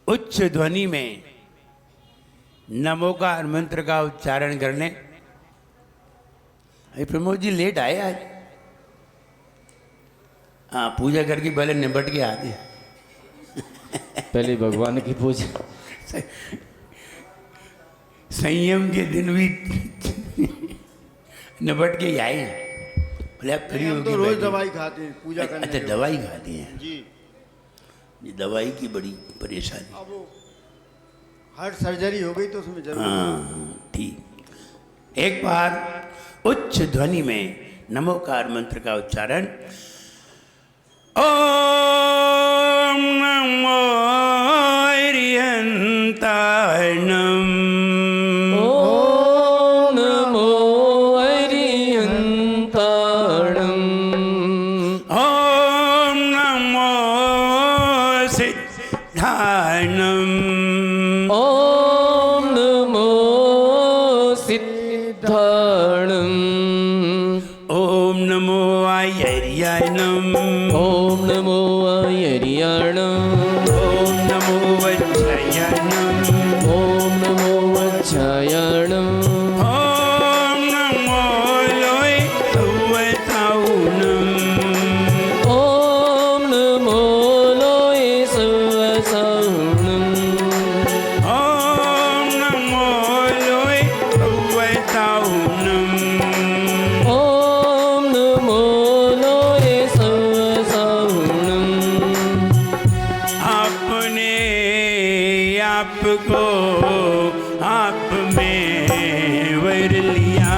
उच्च ध्वनि में नमो का मंत्र का उच्चारण करने। प्रमोद जी लेट आए आज। हाँ, पूजा करके पहले निपट के आते। पहले भगवान की पूजा। संयम के दिन भी निपट के आए। बोले आप फ्री हो तो रोज दवाई खाते हैं पूजा करने। अच्छा, दवाई खाती हैं जी। ये दवाई की बड़ी परेशानी। अब वो हार्ट सर्जरी हो गई तो उसमें जरूर। हाँ ठीक। एक बार उच्च ध्वनि में नमोकार मंत्र का उच्चारण। ओम नमो अरिहंताय नमः। ओम नमो अरिहंताणं। ओम नमो सिद्धाय नमः। ओम नमो सिद्धाणं। ओम नमो आयर्याय नमः। ओम नमो आयर्याणं। ओम नमो वज्राय नमः। ओम नमो वज्रायणं। ओम नमो लोय सुवसाउनम। ओम नमो लोय सुवसाउनम्। ओम नमो लोय सुवसाउनम। ओम नमो लोय सुवसाउनम्। अपने आपको आप में वर लिया।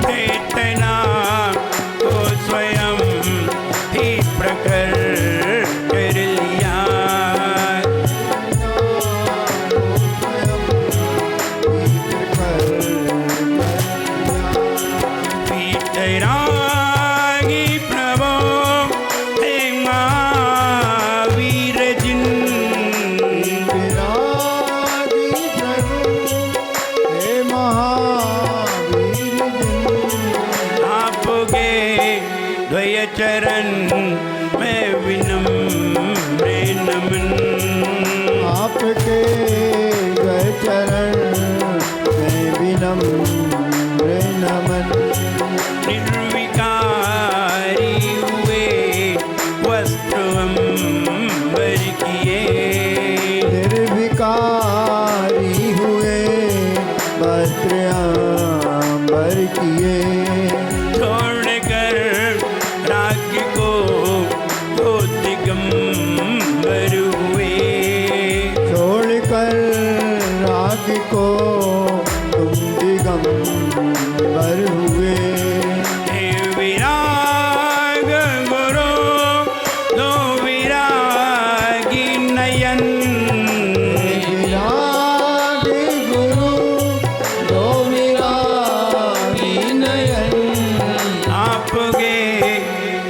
चेतना को स्वयं ही प्रकट कर लिया। वीतरागी प्रभो हे महावीर जिन। विरागी प्रभु हे महावीर जिन। आपके द्वय चरण में विनम्र नमन। आपके द्वय चरण में विनम्र नमन। निर्विकारी हुए वस्त्र अंबर किए। निर्विकारी हुए वस्त्र अंबर किए। छोड़कर राज्य को तो दिगंबर हुए। छोड़कर राग को तुम दिगंबर हुए। हे विराग गुरु दो विरागी नयन। विरागी गुरु दो विरागी नयन। आपके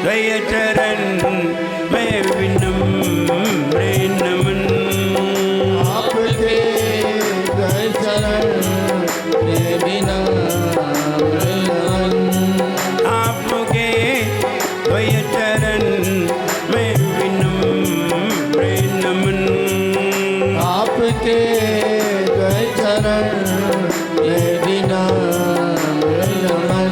द्वय चरण में विनम्र नमन। आपके द्वय चरण में विनम्र नमन। आपके द्वय चरण में विनम्र नमन। आपके द्वय चरण में विनम्र नमन।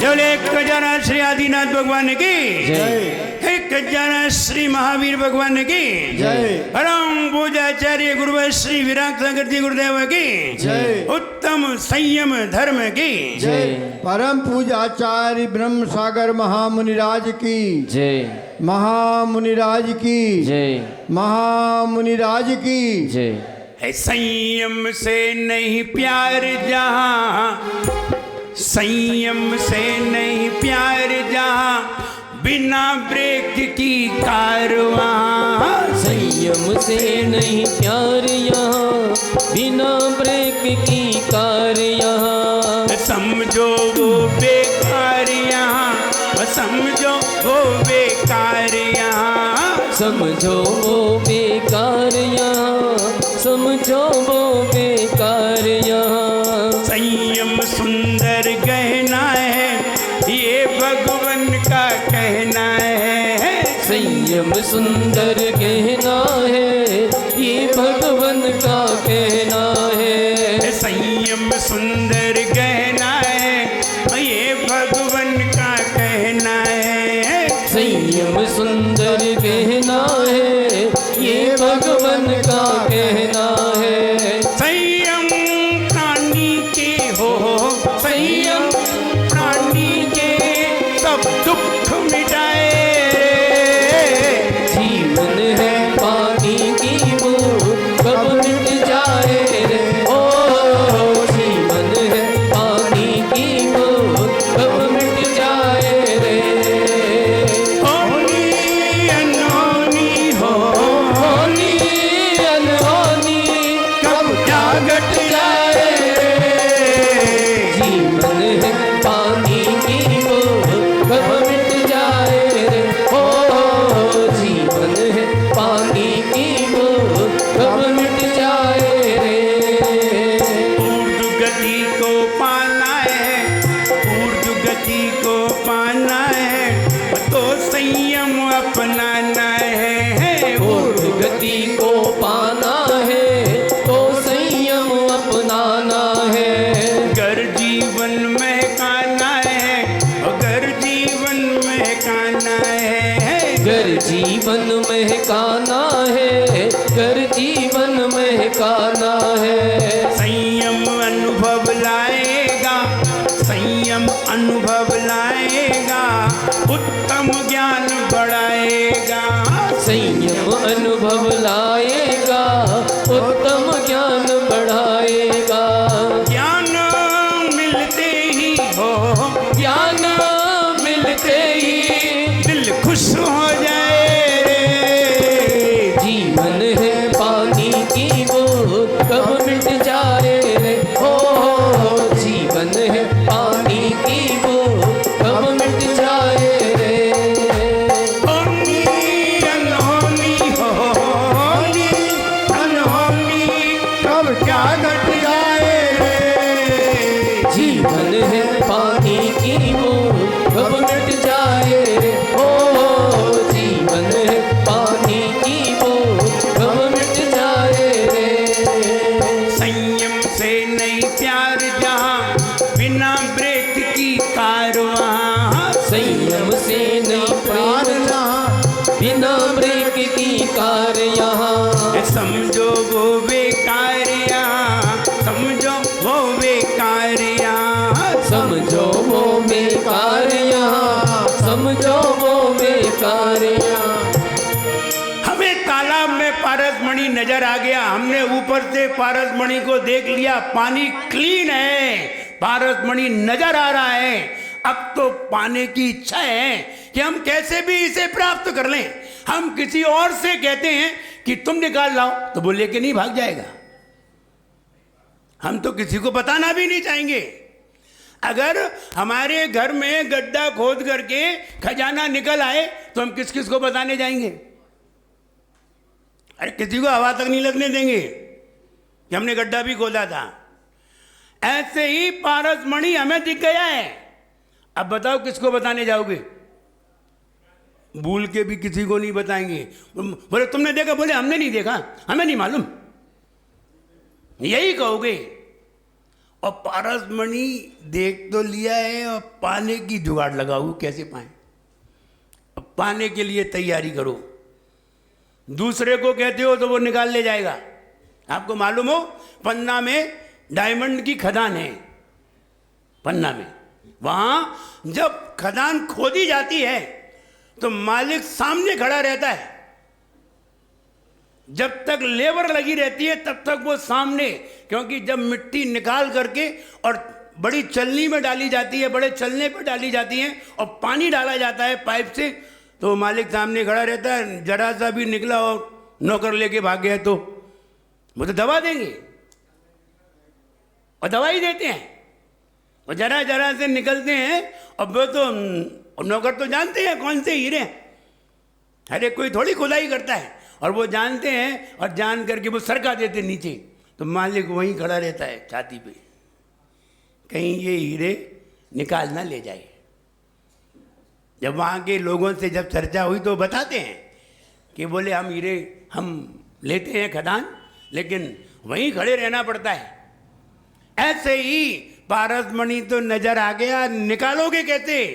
बोले खजाना श्री आदिनाथ भगवान की जय। हे खजाना श्री महावीर भगवान की जय। परम पूजाचार्य गुरु श्री विराट सागर जी गुरुदेव की जय। उत्तम संयम धर्म की जय। परम पूजाचार्य ब्रह्म सागर महामुनिराज की जय। महामुनिराज की जय। महामुनिराज की जय। है संयम से नहीं प्यार जहाँ, संयम से नहीं प्यार जहाँ, बिना ब्रेक की कारवां। संयम से नहीं प्यार यहाँ, बिना ब्रेक की कार यहाँ। समझो वो बेकार यहाँ, समझो वो बेकार यहाँ। समझो वो बेकार यहाँ, समझो वो बेकार यहाँ। संयम सुंदर गहना है, संयम सुंदर कहना है, ये भगवन का कहना है। संयम सुंदर कहना है, ये भगवन का कहना है। संयम सुंदर कहना है, ये भगवन का कहना है। संयम प्राणी के हो, संयम प्राणी के सब दुख मिटाए रे। जीवन है पानी की बूंद, कब मिट जाए रे। ओ जीवन है पानी की बूंद, कब मिट जाए रे। होनी अनहोनी हो, होनी अनहोनी कब क्या घट जाए रे। जीवन है पानी की बूंद, कब मिट जाए रे। ओ जीवन है पानी की बूंद, कब मिट जाए रे। ऊर्ध्व गति को पाना है, ऊर्ध्व गति को पाना है, तो संयम अपनाना है। ऊर्ध्व गति को पाना है, तो संयम अपनाना है। अगर जीवन में काना है, अगर जीवन में काना है। घर जीवन महकाना है, घर जीवन महकाना है। संयम अनुभव लाएगा, संयम अनुभव लाएगा, उत्तम ज्ञान बढ़ाएगा। संयम अनुभव लाएगा, उत्तम ज्ञान बढ़ाएगा। ज्ञान मिलते ही हो, ज्ञान मिलते ही दिल खुश हो जाए रे। जीवन है पानी की बूंद, कब मिट जाए रे। ओ जीवन है पानी की बूंद, कब मिट जाए रे। होनी अनहोनी हो, होनी अनहोनी कब क्या घट जाए रे। जीवन है पानी की बूंद, कब मिट जाए रे। ओ जीवन है पानी की बूंद, कब मिट जाए रे। संयम से नहीं प्यार जहाँ, बिना ब्रेक की कार वहाँ। संयम से नहीं प्रेम जहाँ, बिना ब्रेक की कार यहाँ। समझो वो बेकार यहाँ, समझो वो बेकार यहाँ। समझो वो बेकार यहाँ, समझो वो बेकार यहाँ। हमें तालाब में पारसमणि नजर आ गया, हमने ऊपर से पारसमणि को देख लिया, पानी क्लीन है, पारसमणि नजर आ रहा है। अब तो पाने की इच्छा है कि हम कैसे भी इसे प्राप्त कर लें। हम किसी और से कहते हैं कि तुम निकाल लाओ, तो वो लेके नहीं भाग जाएगा। हम तो किसी को बताना भी नहीं चाहेंगे। अगर हमारे घर में गड्ढा खोद करके खजाना निकल आए तो हम किस किस को बताने जाएंगे? अरे किसी को हवा तक नहीं लगने देंगे कि हमने गड्ढा भी खोदा था। ऐसे ही पारसमणि हमें दिख गया है, अब बताओ किसको बताने जाओगे? भूल के भी किसी को नहीं बताएंगे। बोले तुमने देखा, बोले हमने नहीं देखा, हमें नहीं मालूम, यही कहोगे। और पारसमणि देख तो लिया है और पाने की जुगाड़ लगाओ, कैसे पाए? अब पाने के लिए तैयारी करो। दूसरे को कहते हो तो वो निकाल ले जाएगा। आपको मालूम हो पन्ना में डायमंड की खदान है, पन्ना में। वहां जब खदान खोदी जाती है तो मालिक सामने खड़ा रहता है, जब तक लेबर लगी रहती है तब तक वो सामने, क्योंकि जब मिट्टी निकाल करके और बड़ी चलनी में डाली जाती है, बड़े चलने पर डाली जाती है और पानी डाला जाता है पाइप से, तो मालिक सामने खड़ा रहता है। जरा सा भी निकला और नौकर लेके भाग गया तो वो तो दबा देंगे और दवाई देते हैं। और जरा जरा से निकलते हैं और वो तो नौकर तो जानते हैं कौन से हीरे हैं, अरे कोई थोड़ी खुदाई करता है, और वो जानते हैं और जान करके वो सरका देते नीचे, तो मालिक वहीं खड़ा रहता है छाती पे, कहीं ये हीरे निकाल ना ले जाए। जब वहाँ के लोगों से जब चर्चा हुई तो बताते हैं कि बोले हम लेते हैं खदान, लेकिन वहीं खड़े रहना पड़ता है। ऐसे ही पारसमणि तो नजर आ गया, निकालोगे कैसे?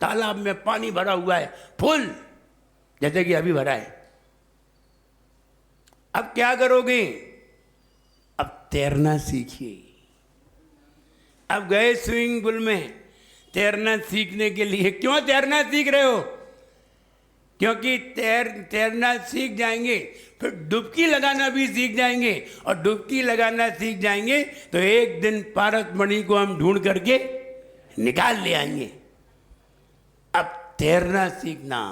तालाब में पानी भरा हुआ है फुल, जैसे कि अभी भरा है। अब क्या करोगे? अब तैरना सीखिए। अब गए स्विमिंग पूल में तैरना सीखने के लिए। क्यों तैरना सीख रहे हो? क्योंकि तैरना सीख जाएंगे फिर डुबकी लगाना भी सीख जाएंगे, और डुबकी लगाना सीख जाएंगे तो एक दिन पारसमणि को हम ढूंढ करके निकाल ले आएंगे। अब तैरना सीखना।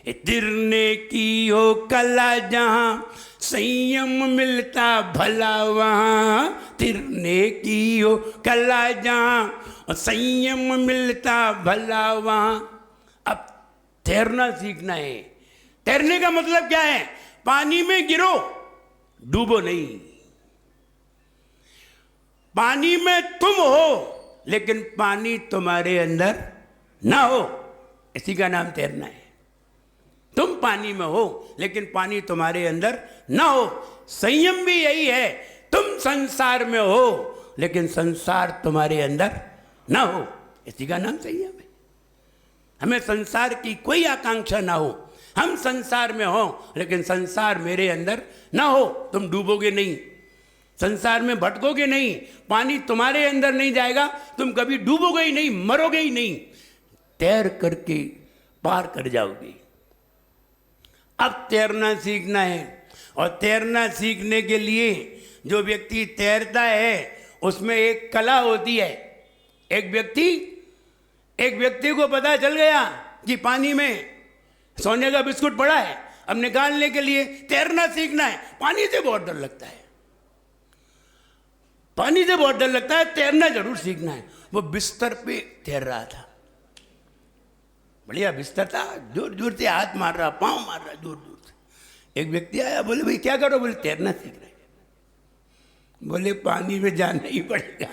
तिरने की हो कला जहां संयम मिलता भला वहां, तिरने की हो कला जहां संयम मिलता भला वहां। अब तैरना सीखना है। तैरने का मतलब क्या है? पानी में गिरो, डूबो नहीं। पानी में तुम हो लेकिन पानी तुम्हारे अंदर ना हो, इसी का नाम तैरना है। तुम पानी में हो लेकिन पानी तुम्हारे अंदर ना हो। संयम भी यही है, तुम संसार में हो लेकिन संसार तुम्हारे अंदर ना हो, इसी का नाम संयम है। हमें संसार की कोई आकांक्षा ना हो, हम संसार में हो लेकिन संसार मेरे अंदर ना हो। तुम डूबोगे नहीं, संसार में भटकोगे नहीं, पानी तुम्हारे अंदर नहीं जाएगा, तुम कभी डूबोगे ही नहीं, मरोगे ही नहीं, तैर करके पार कर जाओगे। अब तैरना सीखना है, और तैरना सीखने के लिए जो व्यक्ति तैरता है उसमें एक कला होती है। एक व्यक्ति को पता चल गया कि पानी में सोने का बिस्कुट पड़ा है, अब निकालने के लिए तैरना सीखना है। पानी से बहुत डर लगता है, पानी से बहुत डर लगता है, तैरना जरूर सीखना है। वो बिस्तर पे तैर रहा था, बढ़िया बिस्तर था, जोर जोर से हाथ मार रहा, पांव मार रहा जोर जोर से। एक व्यक्ति आया, बोले भाई क्या करो? बोले तैरना सीख रहे। बोले पानी में जाना ही पड़ेगा,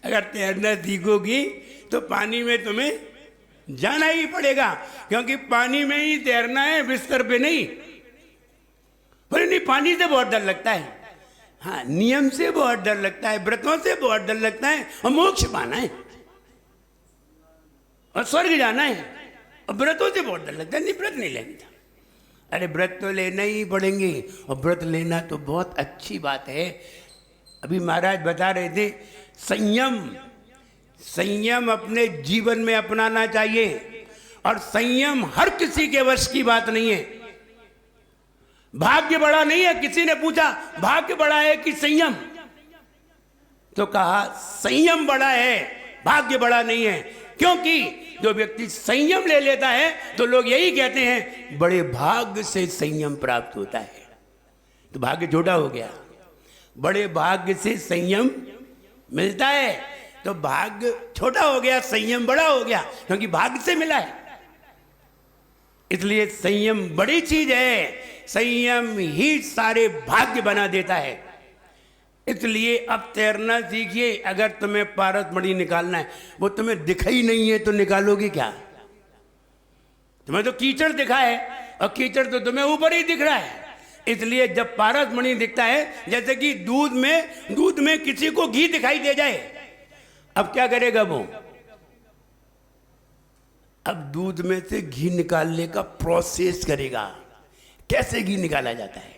अगर तैरना सीखोगी तो पानी में तुम्हें जाना ही पड़ेगा, क्योंकि पानी में ही तैरना है, बिस्तर पे नहीं। बोले नहीं, पानी से बहुत डर लगता है। हाँ, नियम से बहुत डर लगता है, व्रतों से बहुत डर लगता है, और मोक्ष पाना है और स्वर्ग जाना है, और व्रतों से बहुत डर लगता है। नहीं, व्रत नहीं लेना था। अरे व्रत तो लेना ही पड़ेंगे, और व्रत लेना तो बहुत अच्छी बात है। अभी महाराज बता रहे थे संयम अपने जीवन में अपनाना चाहिए, और संयम हर किसी के वश की बात नहीं है। भाग्य बड़ा नहीं है। किसी ने पूछा भाग्य बड़ा है कि संयम, तो कहा संयम बड़ा है, भाग्य बड़ा नहीं है। क्योंकि जो व्यक्ति संयम ले लेता है तो लोग यही कहते हैं बड़े भाग्य से संयम प्राप्त होता है। तो भाग्य छोटा हो गया, बड़े भाग्य से संयम मिलता है, तो भाग्य छोटा हो गया, संयम बड़ा हो गया, क्योंकि भाग्य से मिला है। इसलिए संयम बड़ी चीज है, संयम ही सारे भाग्य बना देता है। इसलिए अब तैरना सीखिए। अगर तुम्हें पारसमणि निकालना है, वो तुम्हें दिखा ही नहीं है तो निकालोगे क्या? तुम्हें तो कीचड़ दिखा है, और कीचड़ तो तुम्हें ऊपर ही दिख रहा है। इसलिए जब पारसमणि दिखता है, जैसे कि दूध में किसी को घी दिखाई दे जाए, अब क्या करेगा वो? अब दूध में से घी निकालने का प्रोसेस करेगा। कैसे घी निकाला जाता है,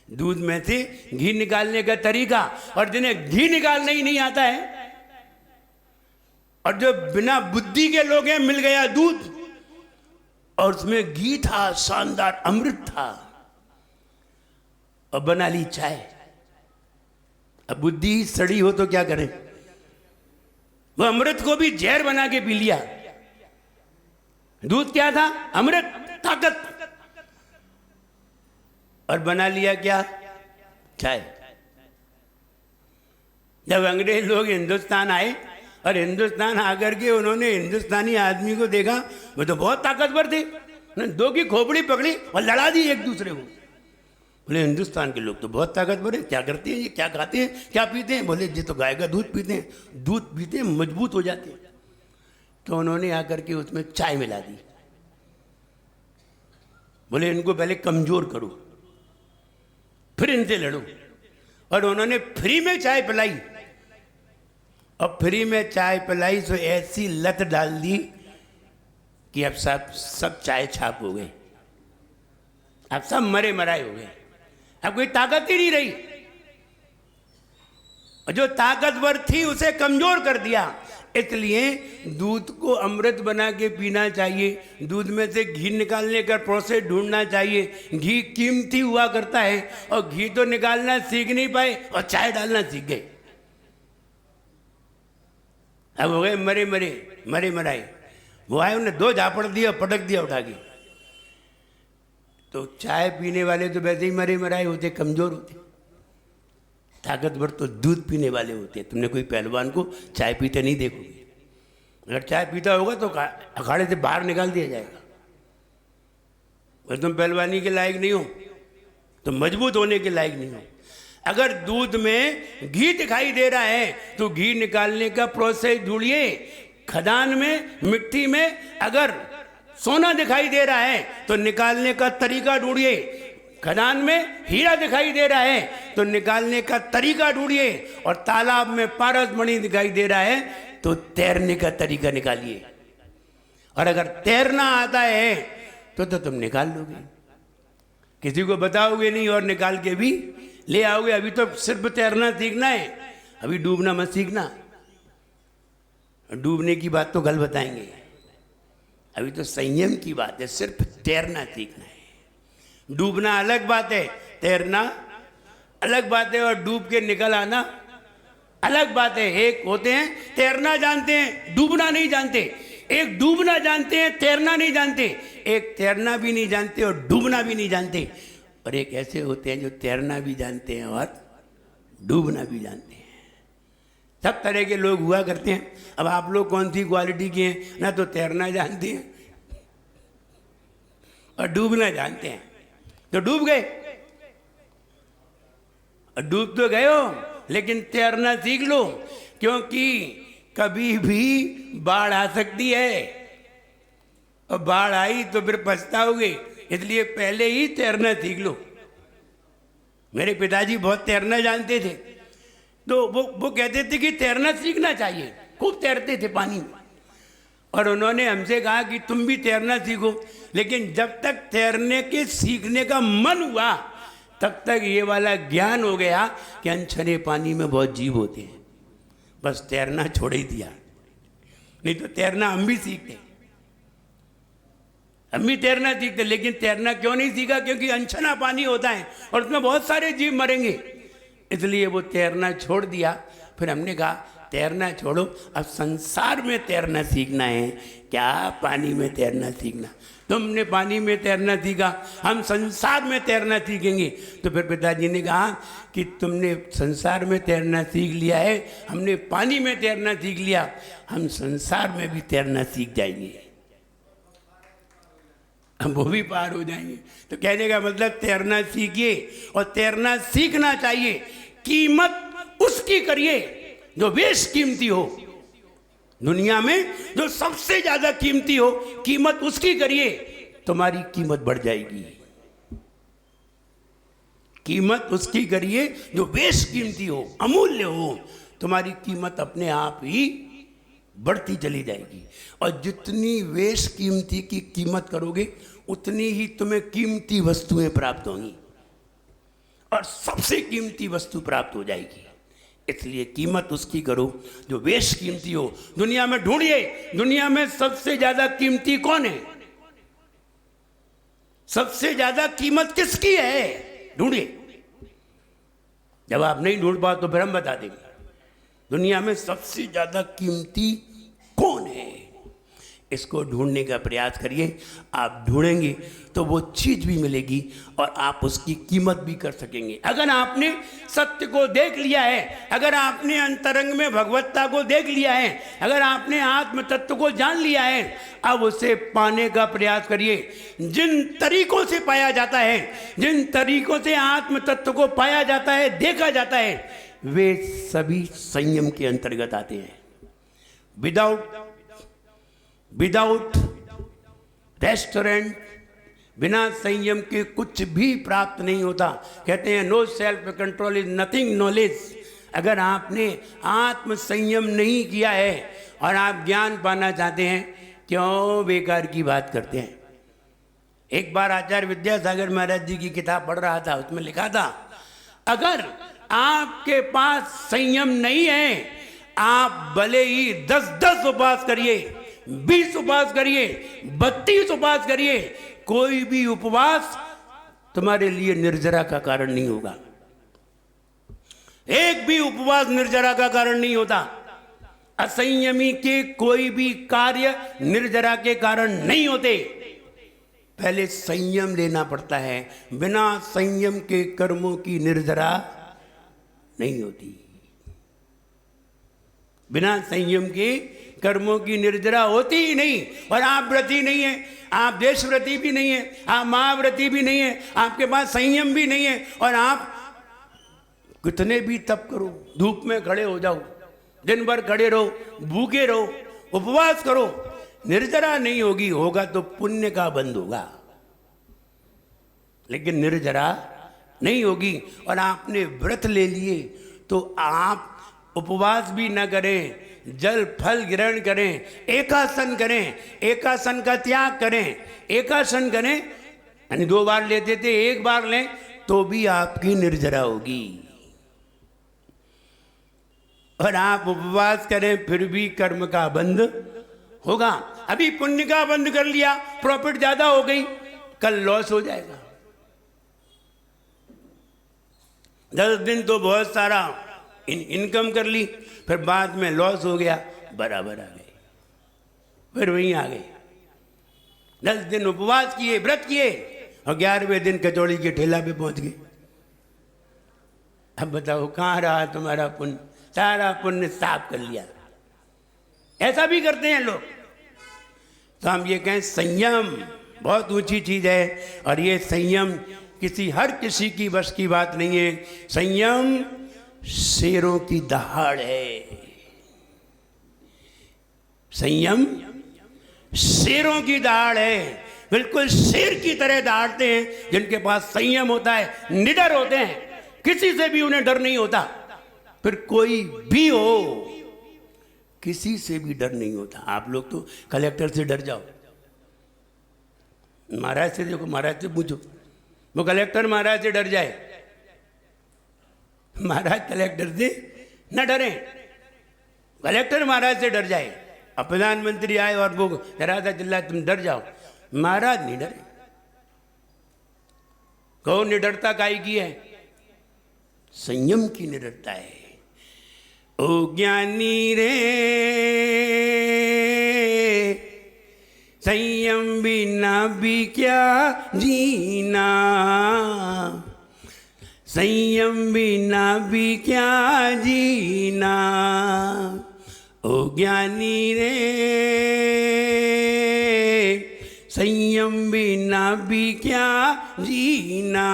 दूध में से घी निकालने का तरीका। और जिन्हें घी निकालना ही नहीं आता है, और जो बिना बुद्धि के लोग हैं, मिल गया दूध और उसमें घी था, शानदार अमृत था, और बना ली चाय। अब बुद्धि सड़ी हो तो क्या करें? वो अमृत को भी जहर बना के पी लिया। दूध क्या था? अमृत, ताकत, और बना लिया क्या? चाय। जब अंग्रेज लोग हिंदुस्तान आए, और हिंदुस्तान आकर के उन्होंने हिंदुस्तानी आदमी को देखा, वो तो बहुत ताकतवर थे, दो की खोपड़ी पकड़ी और लड़ा दी एक दूसरे को। बोले हिंदुस्तान के लोग तो बहुत ताकतवर है, क्या करते हैं ये, क्या खाते हैं, क्या पीते हैं? बोले ये तो गाय का दूध पीते हैं, दूध पीते हैं मजबूत हो जाते हैं। तो उन्होंने आकर के उसमें चाय मिला दी। बोले इनको पहले कमजोर करो, फिर इनसे लड़ो। और उन्होंने फ्री में चाय पिलाई, और फ्री में चाय पिलाई तो ऐसी लत डाल दी कि अब सब चाय छाप हो गए, अब सब मरे मराए हो गए, अब कोई ताकत ही नहीं रही। और जो ताकतवर थी उसे कमजोर कर दिया। इसलिए दूध को अमृत बना के पीना चाहिए, दूध में से घी निकालने का प्रोसेस ढूंढना चाहिए। घी कीमती हुआ करता है, और घी तो निकालना सीख नहीं पाए और चाय डालना सीख गए। अब हो गए मरे मरे मरे मराए। वो आए, उन्हें 2 झापड़ दिया, पटक दिया उठा के। तो चाय पीने वाले तो वैसे ही मरे मराए होते, कमजोर होते। ताकतवर तो दूध पीने वाले होते हैं। तुमने कोई पहलवान को चाय पीते नहीं देखोगे। अगर चाय पीता होगा तो अखाड़े से बाहर निकाल दिया जाएगा। अगर तुम पहलवानी के लायक नहीं हो तो मजबूत होने के लायक नहीं हो। अगर दूध में घी दिखाई दे रहा है तो घी निकालने का प्रोसेस ढूंढिए। खदान में, मिट्टी में अगर सोना दिखाई दे रहा है तो निकालने का तरीका ढूंढिए। खदान में हीरा दिखाई दे रहा है तो निकालने का तरीका ढूंढिए। और तालाब में पारस मणि दिखाई दे रहा है तो तैरने का तरीका निकालिए। और अगर तैरना आता है तो तुम निकाल लोगे, किसी को बताओगे नहीं और निकाल के भी ले आओगे। अभी तो सिर्फ तैरना सीखना है, अभी डूबना मत सीखना। डूबने की बात तो कल बताएंगे, अभी तो संयम की बात है, सिर्फ तैरना सीखना है। डूबना अलग बात है, तैरना अलग बात है, और डूब के निकल आना अलग बात है। एक होते हैं तैरना जानते हैं, डूबना नहीं जानते। एक डूबना जानते हैं, तैरना नहीं जानते। एक तैरना भी नहीं जानते और डूबना भी नहीं जानते। और एक ऐसे होते हैं जो तैरना भी जानते हैं और डूबना भी जानते हैं। सब तरह के लोग हुआ करते हैं। अब आप लोग कौन सी क्वालिटी के हैं? ना तो तैरना जानते हैं और डूबना जानते हैं, तो डूब गए। और डूब तो गए हो, लेकिन तैरना सीख लो, क्योंकि कभी भी बाढ़ आ सकती है, और बाढ़ आई तो फिर पछताओगे। इसलिए पहले ही तैरना सीख लो। मेरे पिताजी बहुत तैरना जानते थे, तो वो कहते थे कि तैरना सीखना चाहिए। खूब तैरते थे पानी में, और उन्होंने हमसे कहा कि तुम भी तैरना सीखो। लेकिन जब तक तैरने के सीखने का मन हुआ तब तक ये वाला ज्ञान हो गया कि अनछने पानी में बहुत जीव होते हैं। बस तैरना छोड़ ही दिया, नहीं तो तैरना हम भी सीखते, हम भी तैरना सीखते। लेकिन तैरना क्यों नहीं सीखा? क्योंकि अनछना पानी होता है और उसमें बहुत सारे जीव मरेंगे, इसलिए वो तैरना छोड़ दिया। फिर हमने कहा तैरना छोड़ो, अब संसार में तैरना सीखना है, क्या पानी में तैरना सीखना। तुमने पानी में तैरना सीखा, हम संसार में तैरना सीखेंगे। तो फिर पिताजी ने कहा कि तुमने संसार में तैरना सीख लिया है, हमने पानी में तैरना सीख लिया, हम संसार में भी तैरना सीख जाएंगे, हम वो भी पार हो जाएंगे। तो कहने का मतलब तैरना सीखिए, और तैरना सीखना चाहिए। कीमत उसकी करिए जो बेशकीमती हो। दुनिया में जो सबसे ज्यादा कीमती हो, कीमत उसकी करिए, तुम्हारी कीमत बढ़ जाएगी। कीमत उसकी करिए जो बेशकीमती हो, अमूल्य हो, तुम्हारी कीमत अपने आप ही बढ़ती चली जाएगी। और जितनी बेशकीमती की कीमत करोगे उतनी ही तुम्हें कीमती वस्तुएं प्राप्त होंगी, और सबसे कीमती वस्तु प्राप्त हो जाएगी। इसलिए कीमत उसकी करो जो बेशकीमती हो। दुनिया में ढूंढिए, दुनिया में सबसे ज्यादा कीमती कौन है? सबसे ज्यादा कीमत किसकी है? ढूंढिए। जब आप नहीं ढूंढ पाओ तो फिर हम बता देंगे दुनिया में सबसे ज्यादा कीमती कौन है। इसको ढूंढने का प्रयास करिए। आप ढूंढेंगे तो वो चीज भी मिलेगी और आप उसकी कीमत भी कर सकेंगे। अगर आपने सत्य को देख लिया है, अगर आपने अंतरंग में भगवत्ता को देख लिया है, अगर आपने आत्म तत्व को जान लिया है, अब उसे पाने का प्रयास करिए। जिन तरीकों से पाया जाता है, जिन तरीकों से आत्म तत्व को पाया जाता है, देखा जाता है, वे सभी संयम के अंतर्गत आते हैं। विदाउट रेस्टोरेंट, बिना संयम के कुछ भी प्राप्त नहीं होता। कहते हैं no self control is nothing knowledge. अगर आपने आत्म संयम नहीं किया है और आप ज्ञान पाना चाहते हैं, क्यों बेकार की बात करते हैं। एक बार आचार्य विद्यासागर महाराज जी की किताब पढ़ रहा था, उसमें लिखा था अगर आपके पास संयम नहीं है, आप भले ही 10 उपवास करिए, 20 उपवास करिए, 32 उपवास करिए, कोई भी उपवास तुम्हारे लिए निर्जरा का कारण नहीं होगा। एक भी उपवास निर्जरा का कारण नहीं होता। असंयमी के कोई भी कार्य निर्जरा के कारण नहीं होते। पहले संयम लेना पड़ता है। बिना संयम के कर्मों की निर्जरा नहीं होती। बिना संयम के कर्मों की निर्जरा होती ही नहीं। और आप व्रती नहीं है, आप देशव्रती भी नहीं है, आप महाव्रती भी नहीं है, आपके पास संयम भी नहीं है, और आप कितने भी तप करो, धूप में खड़े हो जाओ, दिन भर खड़े रहो, भूखे रहो, उपवास करो, निर्जरा नहीं होगी। होगा तो पुण्य का बंध होगा, लेकिन निर्जरा नहीं होगी। और आपने व्रत ले लिए तो आप उपवास भी न करें, जल फल ग्रहण करें, एकासन करें, एकासन का त्याग करें, एकासन करें, यानी 2 बार लेते थे 1 बार लें तो भी आपकी निर्जरा होगी। और आप उपवास करें फिर भी कर्म का बंध होगा। अभी पुण्य का बंद कर लिया, प्रॉफिट ज्यादा हो गई, कल लॉस हो जाएगा। 10 दिन तो बहुत सारा इनकम कर ली, फिर बाद में लॉस हो गया, बराबर आ गए, फिर वहीं आ गए। 10 दिन उपवास किए, व्रत किए, और 11वें दिन कचौड़ी के ठेला पे पहुंच गए। अब बताओ कहाँ रहा तुम्हारा पुण्य? सारा पुण्य साफ कर लिया। ऐसा भी करते हैं लोग। तो हम ये कहें संयम बहुत ऊंची चीज है, और ये संयम हर किसी की बस की बात नहीं है। संयम शेरों की दहाड़ है। संयम शेरों की दहाड़ है। बिल्कुल शेर की तरह दहाड़ते हैं जिनके पास संयम होता है, निडर होते हैं, किसी से भी उन्हें डर नहीं होता। फिर कोई भी हो, किसी से भी डर नहीं होता। आप लोग तो कलेक्टर से डर जाओ, महाराज से देखो, महाराज से पूछो, वो कलेक्टर महाराज से डर जाए, महाराज कलेक्टर से न डरे, कलेक्टर महाराज से डर जाए। अब प्रधानमंत्री आए और वो जरा सा चिल्लाए तुम डर जाओ, महाराज नहीं डरे। कौन निडरता काई की है? संयम की निडरता है। ओ ज्ञानी रे संयम बिना भी क्या जीना, संयम बिना भी क्या जीना। ओ ज्ञानी रे संयम बिना भी क्या जीना,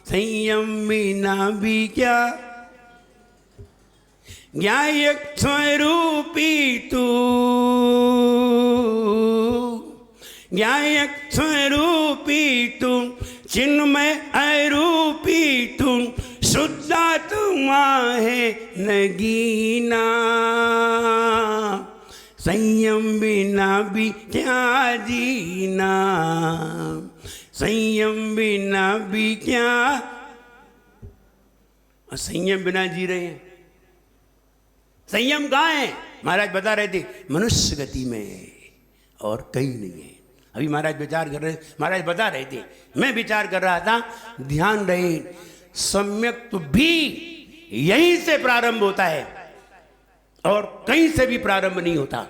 संयम बिना भी क्या। ज्ञायक स्वरूपी तू, ज्ञायक स्वरूपी तू, चिन्मय अरूपी तू, शुद्धात्मा है नगीना। संयम बिना भी क्या जीना, संयम बिना भी क्या। संयम बिना जी रहे हैं। संयम कहाँ है? महाराज बता रहे थे मनुष्य गति में है और कहीं नहीं है। अभी महाराज विचार कर रहे, महाराज बता रहे थे, मैं विचार कर रहा था। ध्यान रहे, सम्यक्त्व भी यहीं से प्रारंभ होता है और कहीं से भी प्रारंभ नहीं होता।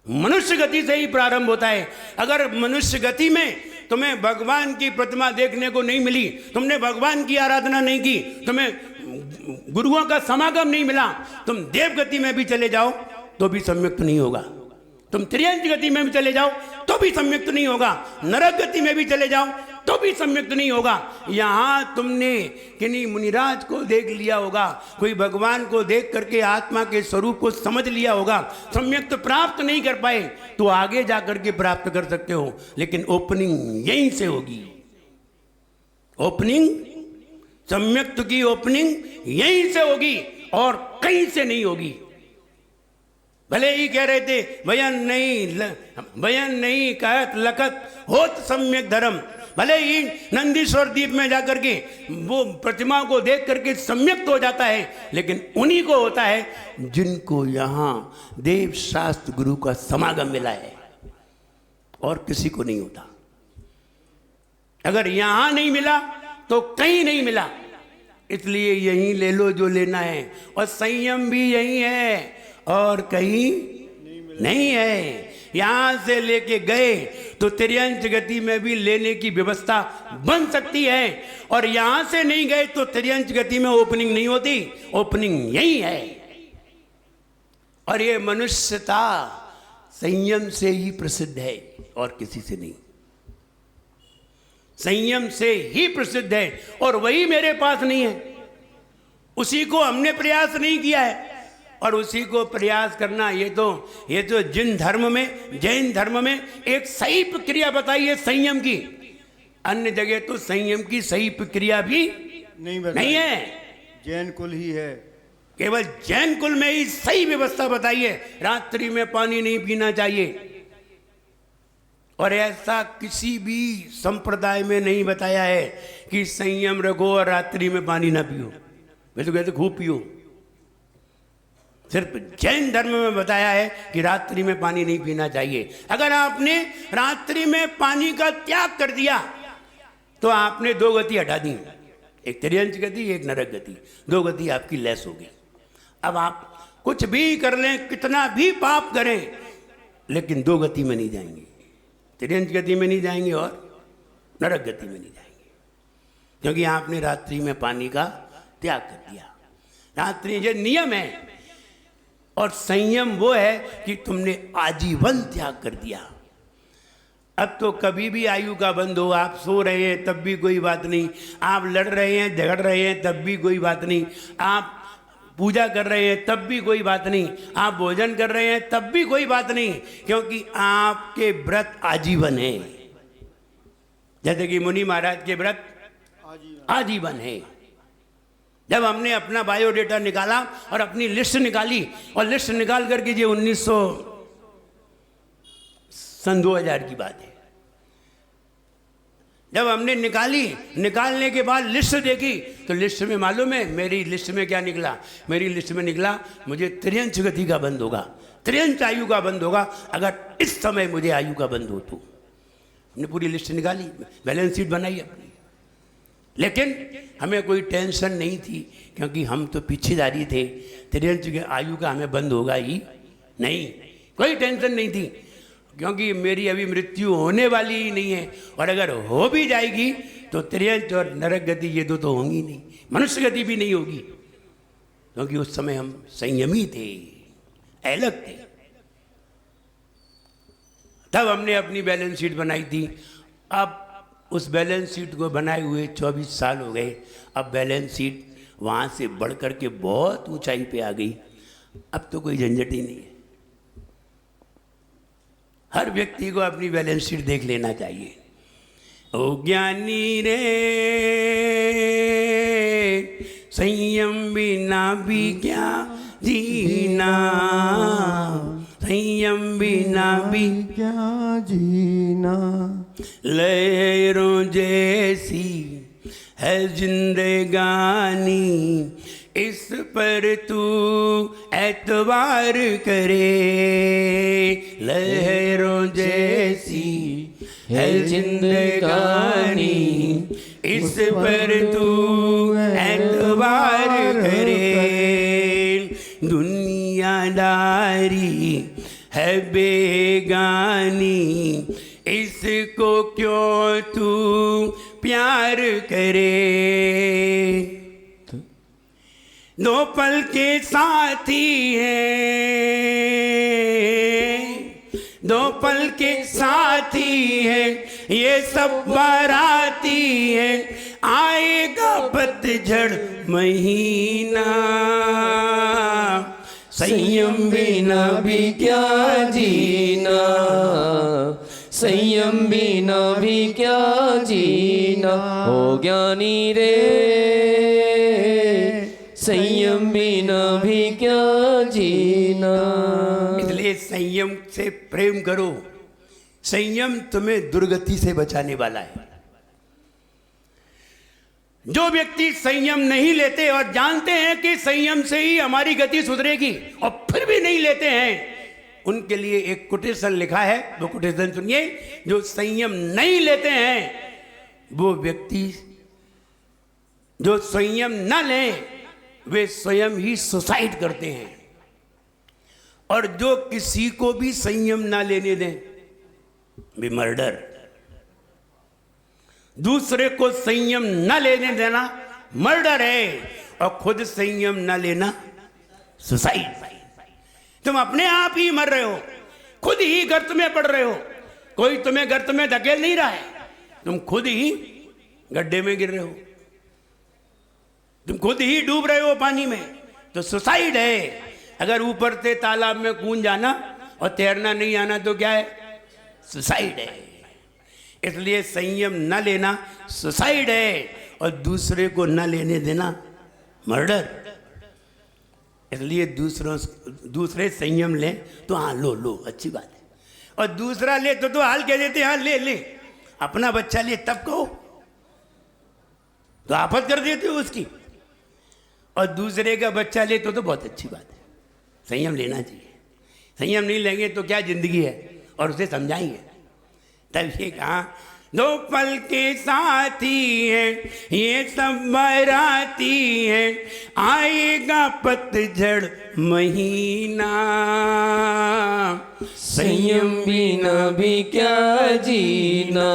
मनुष्य गति से ही प्रारंभ होता है। अगर मनुष्य गति में तुम्हें भगवान की प्रतिमा देखने को नहीं मिली, तुमने भगवान की आराधना नहीं की, तुम्हें गुरुओं का समागम नहीं मिला, तुम देव गति में भी चले जाओ तो भी सम्यक्त नहीं होगा। तुम त्रियंच गति में भी चले जाओ तो भी सम्यक्त नहीं होगा। नरक गति में भी चले जाओ तो भी सम्यक्त नहीं होगा। यहाँ तुमने किन्हीं मुनिराज को देख लिया होगा, कोई भगवान को देख करके आत्मा के स्वरूप को समझ लिया होगा, सम्यक्त प्राप्त नहीं कर पाए तो आगे जा करके प्राप्त कर सकते हो, लेकिन ओपनिंग यहीं से होगी। ओपनिंग, सम्यक्त की ओपनिंग यहीं से होगी और कहीं से नहीं होगी। भले ही कह रहे थे भयन नहीं कहत लखत होत सम्यक धर्म, भले ही नंदीश्वर द्वीप में जाकर के वो प्रतिमा को देख करके सम्यक्त हो जाता है, लेकिन उन्हीं को होता है जिनको यहाँ देव शास्त्र गुरु का समागम मिला है, और किसी को नहीं होता। अगर यहां नहीं मिला तो कहीं नहीं मिला, इसलिए यहीं ले लो जो लेना है, और संयम भी यहीं है और कहीं नहीं है। यहां से लेके गए तो त्रियंच गति में भी लेने की व्यवस्था बन सकती है, और यहां से नहीं गए तो त्रियंच गति में ओपनिंग नहीं होती, ओपनिंग यही है। और ये मनुष्यता संयम से ही प्रसिद्ध है और किसी से नहीं। संयम से ही प्रसिद्ध है और वही मेरे पास नहीं है, उसी को हमने प्रयास नहीं किया है। और उसी को प्रयास करना, ये तो जिन धर्म में, जैन धर्म में एक सही प्रक्रिया बताई है संयम की, अन्य जगह तो संयम की सही प्रक्रिया भी नहीं है। जैन कुल ही है, केवल जैन कुल में ही सही व्यवस्था बताई है। रात्रि में पानी नहीं पीना चाहिए, और ऐसा किसी भी संप्रदाय में नहीं बताया है कि संयम रखो और रात्रि में पानी ना पियो। वे तो कहते खूब पियो। सिर्फ जैन धर्म में बताया है कि रात्रि में पानी नहीं पीना चाहिए। अगर आपने रात्रि में पानी का त्याग कर दिया तो आपने दो गति हटा दी, एक त्रियंच गति, एक नरक गति, दो गति आपकी लेस हो गई। अब आप कुछ भी कर लें, कितना भी पाप करें, लेकिन दो गति में नहीं जाएंगे, त्रियंच गति में नहीं जाएंगे और नरक गति में नहीं जाएंगे, क्योंकि आपने रात्रि में पानी का त्याग कर दिया। रात्रि ये नियम है, और संयम वो है कि तुमने आजीवन त्याग कर दिया। अब तो कभी भी आयु का बंद हो, आप सो रहे हैं तब भी कोई बात नहीं, आप लड़ रहे हैं, झगड़ रहे हैं तब भी कोई बात नहीं, आप पूजा कर रहे हैं तब भी कोई बात नहीं, आप भोजन कर रहे हैं तब भी कोई बात नहीं, क्योंकि आपके व्रत आजीवन है। जैसे कि मुनि महाराज के व्रत आजीवन है। जब हमने अपना बायोडेटा निकाला और अपनी लिस्ट निकाली, और लिस्ट निकाल करके ये 2000 की बात है, जब हमने निकालने के बाद लिस्ट देखी तो लिस्ट में मालूम है मेरी लिस्ट में क्या निकला? मेरी लिस्ट में निकला मुझे त्रियंच गति का बंद होगा, त्रियंच आयु का बंद होगा अगर इस समय मुझे आयु का बंद हो तो। हमने पूरी लिस्ट निकाली, बैलेंस शीट बनाई अपनी, लेकिन हमें कोई टेंशन नहीं थी क्योंकि हम तो पीछेदारी थे, त्रियंच आयु का हमें बंद होगा ही नहीं, कोई टेंशन नहीं थी, क्योंकि मेरी अभी मृत्यु होने वाली ही नहीं है, और अगर हो भी जाएगी तो त्रियंच और नरक गति ये दो तो होंगी नहीं, मनुष्य गति भी नहीं होगी, क्योंकि उस समय हम संयमी थे, अलग थे। तब हमने अपनी बैलेंस शीट बनाई थी। अब उस बैलेंस शीट को बनाए हुए 24 साल हो गए। अब बैलेंस शीट वहाँ से बढ़ कर के बहुत ऊंचाई पे आ गई। अब तो कोई झंझट ही नहीं है। हर व्यक्ति को अपनी बैलेंस शीट देख लेना चाहिए। ओ ज्ञानी रे, संयम बिना भी क्या जीना, संयम बिना भी क्या जीना, लहरों जैसी है जिंदगानी, इस पर तू एतबार करे, लहरों जैसी है जिंदगानी, इस पर तू एतबार करे, दुनियादारी है बेगानी, इसको क्यों तू प्यार करे, दो पल के साथी है, दो पल के साथी है, ये सब बाराती है, आएगा पतझड़ महीना। संयम बिना भी क्या जीना, संयम बिना भी क्या जीना, हो ज्ञानी रे संयम बिना भी क्या जीना। इसलिए संयम से प्रेम करो। संयम तुम्हें दुर्गति से बचाने वाला है। जो व्यक्ति संयम नहीं लेते और जानते हैं कि संयम से ही हमारी गति सुधरेगी और फिर भी नहीं लेते हैं, उनके लिए एक कोटेशन लिखा है, वो कोटेशन सुनिए। जो संयम नहीं लेते हैं वो व्यक्ति, जो संयम न लें वे स्वयं ही सुसाइड करते हैं, और जो किसी को भी संयम ना लेने दें वे मर्डर। दूसरे को संयम न लेने देना मर्डर है, और खुद संयम न लेना सुसाइड। तुम अपने आप ही मर रहे हो, खुद ही गर्त में पड़ रहे हो। कोई तुम्हें गर्त में धकेल नहीं रहा है, तुम खुद ही गड्ढे में गिर रहे हो, तुम खुद ही डूब रहे हो पानी में, तो सुसाइड है। अगर ऊपर से तालाब में कूद जाना और तैरना नहीं आना तो क्या है? सुसाइड है। इसलिए संयम न लेना सुसाइड है, और दूसरे को न लेने देना मर्डर। इसलिए दूसरे संयम ले तो हाँ लो अच्छी बात है, और दूसरा ले तो हाल कह देते हाँ ले। अपना बच्चा ले तब कहो तो आफत कर देते हो उसकी, और दूसरे का बच्चा ले तो बहुत अच्छी बात है। संयम लेना चाहिए। संयम नहीं लेंगे तो क्या जिंदगी है, और उसे समझाएंगे तब ये कहा, दो पल के साथी है ये सब बाराती है, आएगा पतझड़ महीना। संयम बिना भी क्या जीना,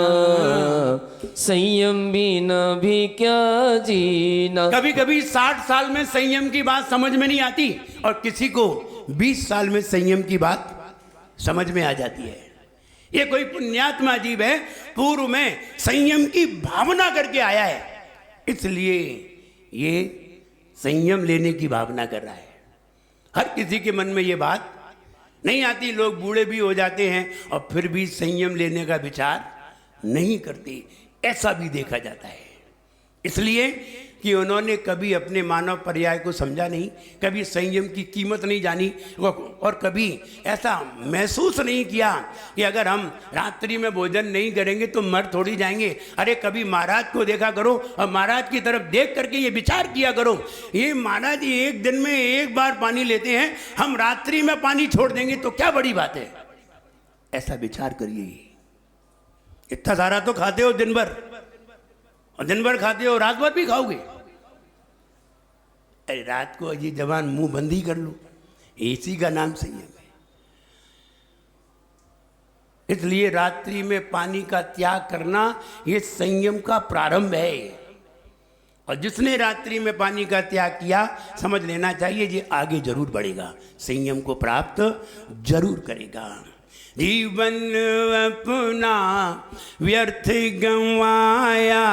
संयम बिना भी क्या जीना। कभी कभी 60 साल में संयम की बात समझ में नहीं आती, और किसी को 20 साल में संयम की बात समझ में आ जाती है। ये कोई पुण्यात्मा जीव है, पूर्व में संयम की भावना करके आया है, इसलिए ये संयम लेने की भावना कर रहा है। हर किसी के मन में ये बात नहीं आती। लोग बूढ़े भी हो जाते हैं और फिर भी संयम लेने का विचार नहीं करते, ऐसा भी देखा जाता है। इसलिए कि उन्होंने कभी अपने मानव पर्याय को समझा नहीं, कभी संयम की कीमत नहीं जानी, और कभी ऐसा महसूस नहीं किया कि अगर हम रात्रि में भोजन नहीं करेंगे तो मर थोड़ी जाएंगे। अरे कभी महाराज को देखा करो और महाराज की तरफ देख करके ये विचार किया करो, ये महाराज जी एक दिन में एक बार पानी लेते हैं, हम रात्रि में पानी छोड़ देंगे तो क्या बड़ी बात है। ऐसा विचार करिए। इतना सारा तो खाते हो दिन भर, और दिन भर खाते हो रात भर भी खाओगे। अरे रात को अजी जवान मुंह बंदी कर लो, इसी का नाम संयम है। इसलिए रात्रि में पानी का त्याग करना ये संयम का प्रारंभ है, और जिसने रात्रि में पानी का त्याग किया समझ लेना चाहिए ये आगे जरूर बढ़ेगा, संयम को प्राप्त जरूर करेगा। जीवन अपना व्यर्थ गंवाया,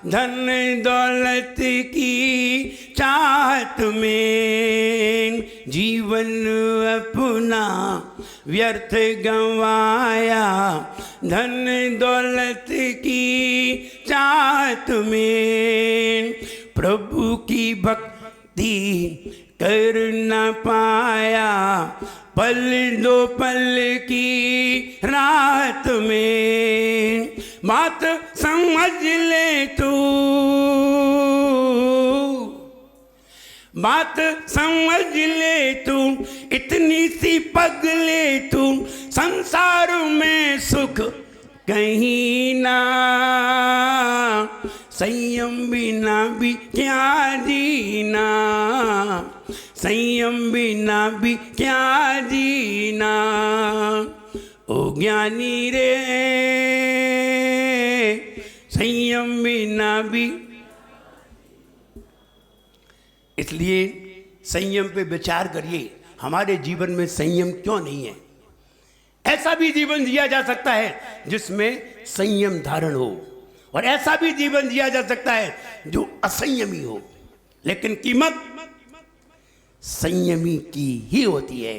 धन दौलत की चाहत में, जीवन अपना व्यर्थ गंवाया, धन दौलत की चाहत में, प्रभु की भक्ति कर न पाया, पल दो पल की रात में, बात समझ ले तू, बात समझ ले तू, इतनी सी पगले तू, संसार में सुख कहीं ना, संयम बिना भी क्या जीना, संयम बिना भी क्या जीना, ओ ज्ञानी रे संयम बिना भी। इसलिए संयम पे विचार करिए, हमारे जीवन में संयम क्यों नहीं है। ऐसा भी जीवन जिया जा सकता है जिसमें संयम धारण हो, और ऐसा भी जीवन जिया जा सकता है जो असंयमी हो, लेकिन कीमत संयमी की ही होती है,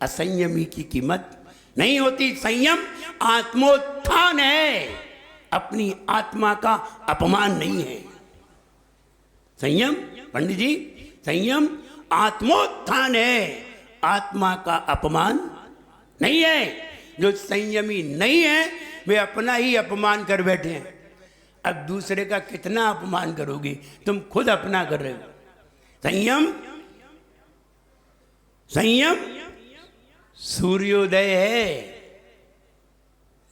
असंयमी की कीमत नहीं होती। संयम आत्मोत्थान है, अपनी आत्मा का अपमान नहीं है। संयम पंडित जी, संयम आत्मोत्थान है, आत्मा का अपमान नहीं है। जो संयमी नहीं है वे अपना ही अपमान कर बैठे हैं। अब दूसरे का कितना अपमान करोगे, तुम खुद अपना कर रहे हो। संयम, संयम सूर्योदय है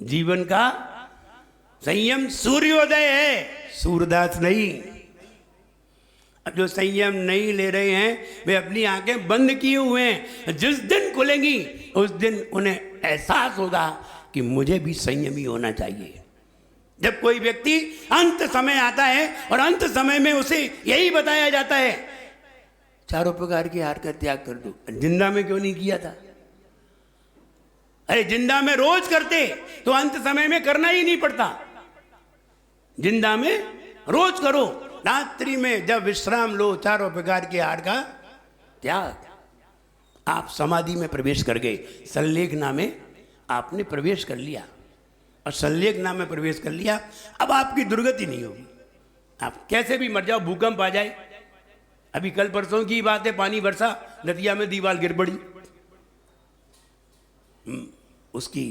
जीवन का, संयम सूर्योदय है, सूरदास नहीं। अब जो संयम नहीं ले रहे हैं वे अपनी आंखें बंद किए हुए हैं। जिस दिन खुलेंगी उस दिन उन्हें एहसास होगा कि मुझे भी संयमी होना चाहिए। जब कोई व्यक्ति अंत समय आता है और अंत समय में उसे यही बताया जाता है चारों प्रकार के आहार का त्याग कर दो, जिंदा में क्यों नहीं किया था? अरे जिंदा में रोज करते तो अंत समय में करना ही नहीं पड़ता। जिंदा में रोज करो, रात्रि में जब विश्राम लो चारों प्रकार के आहार का त्याग। आप समाधि में प्रवेश कर गए, संलेखना में आपने प्रवेश कर लिया, और संलेखना में प्रवेश कर लिया, अब आपकी दुर्गति नहीं होगी। आप कैसे भी मर जाओ, भूकंप आ जाए। अभी कल परसों की बात है, पानी बरसा, नदिया में दीवार गिर पड़ी, उसकी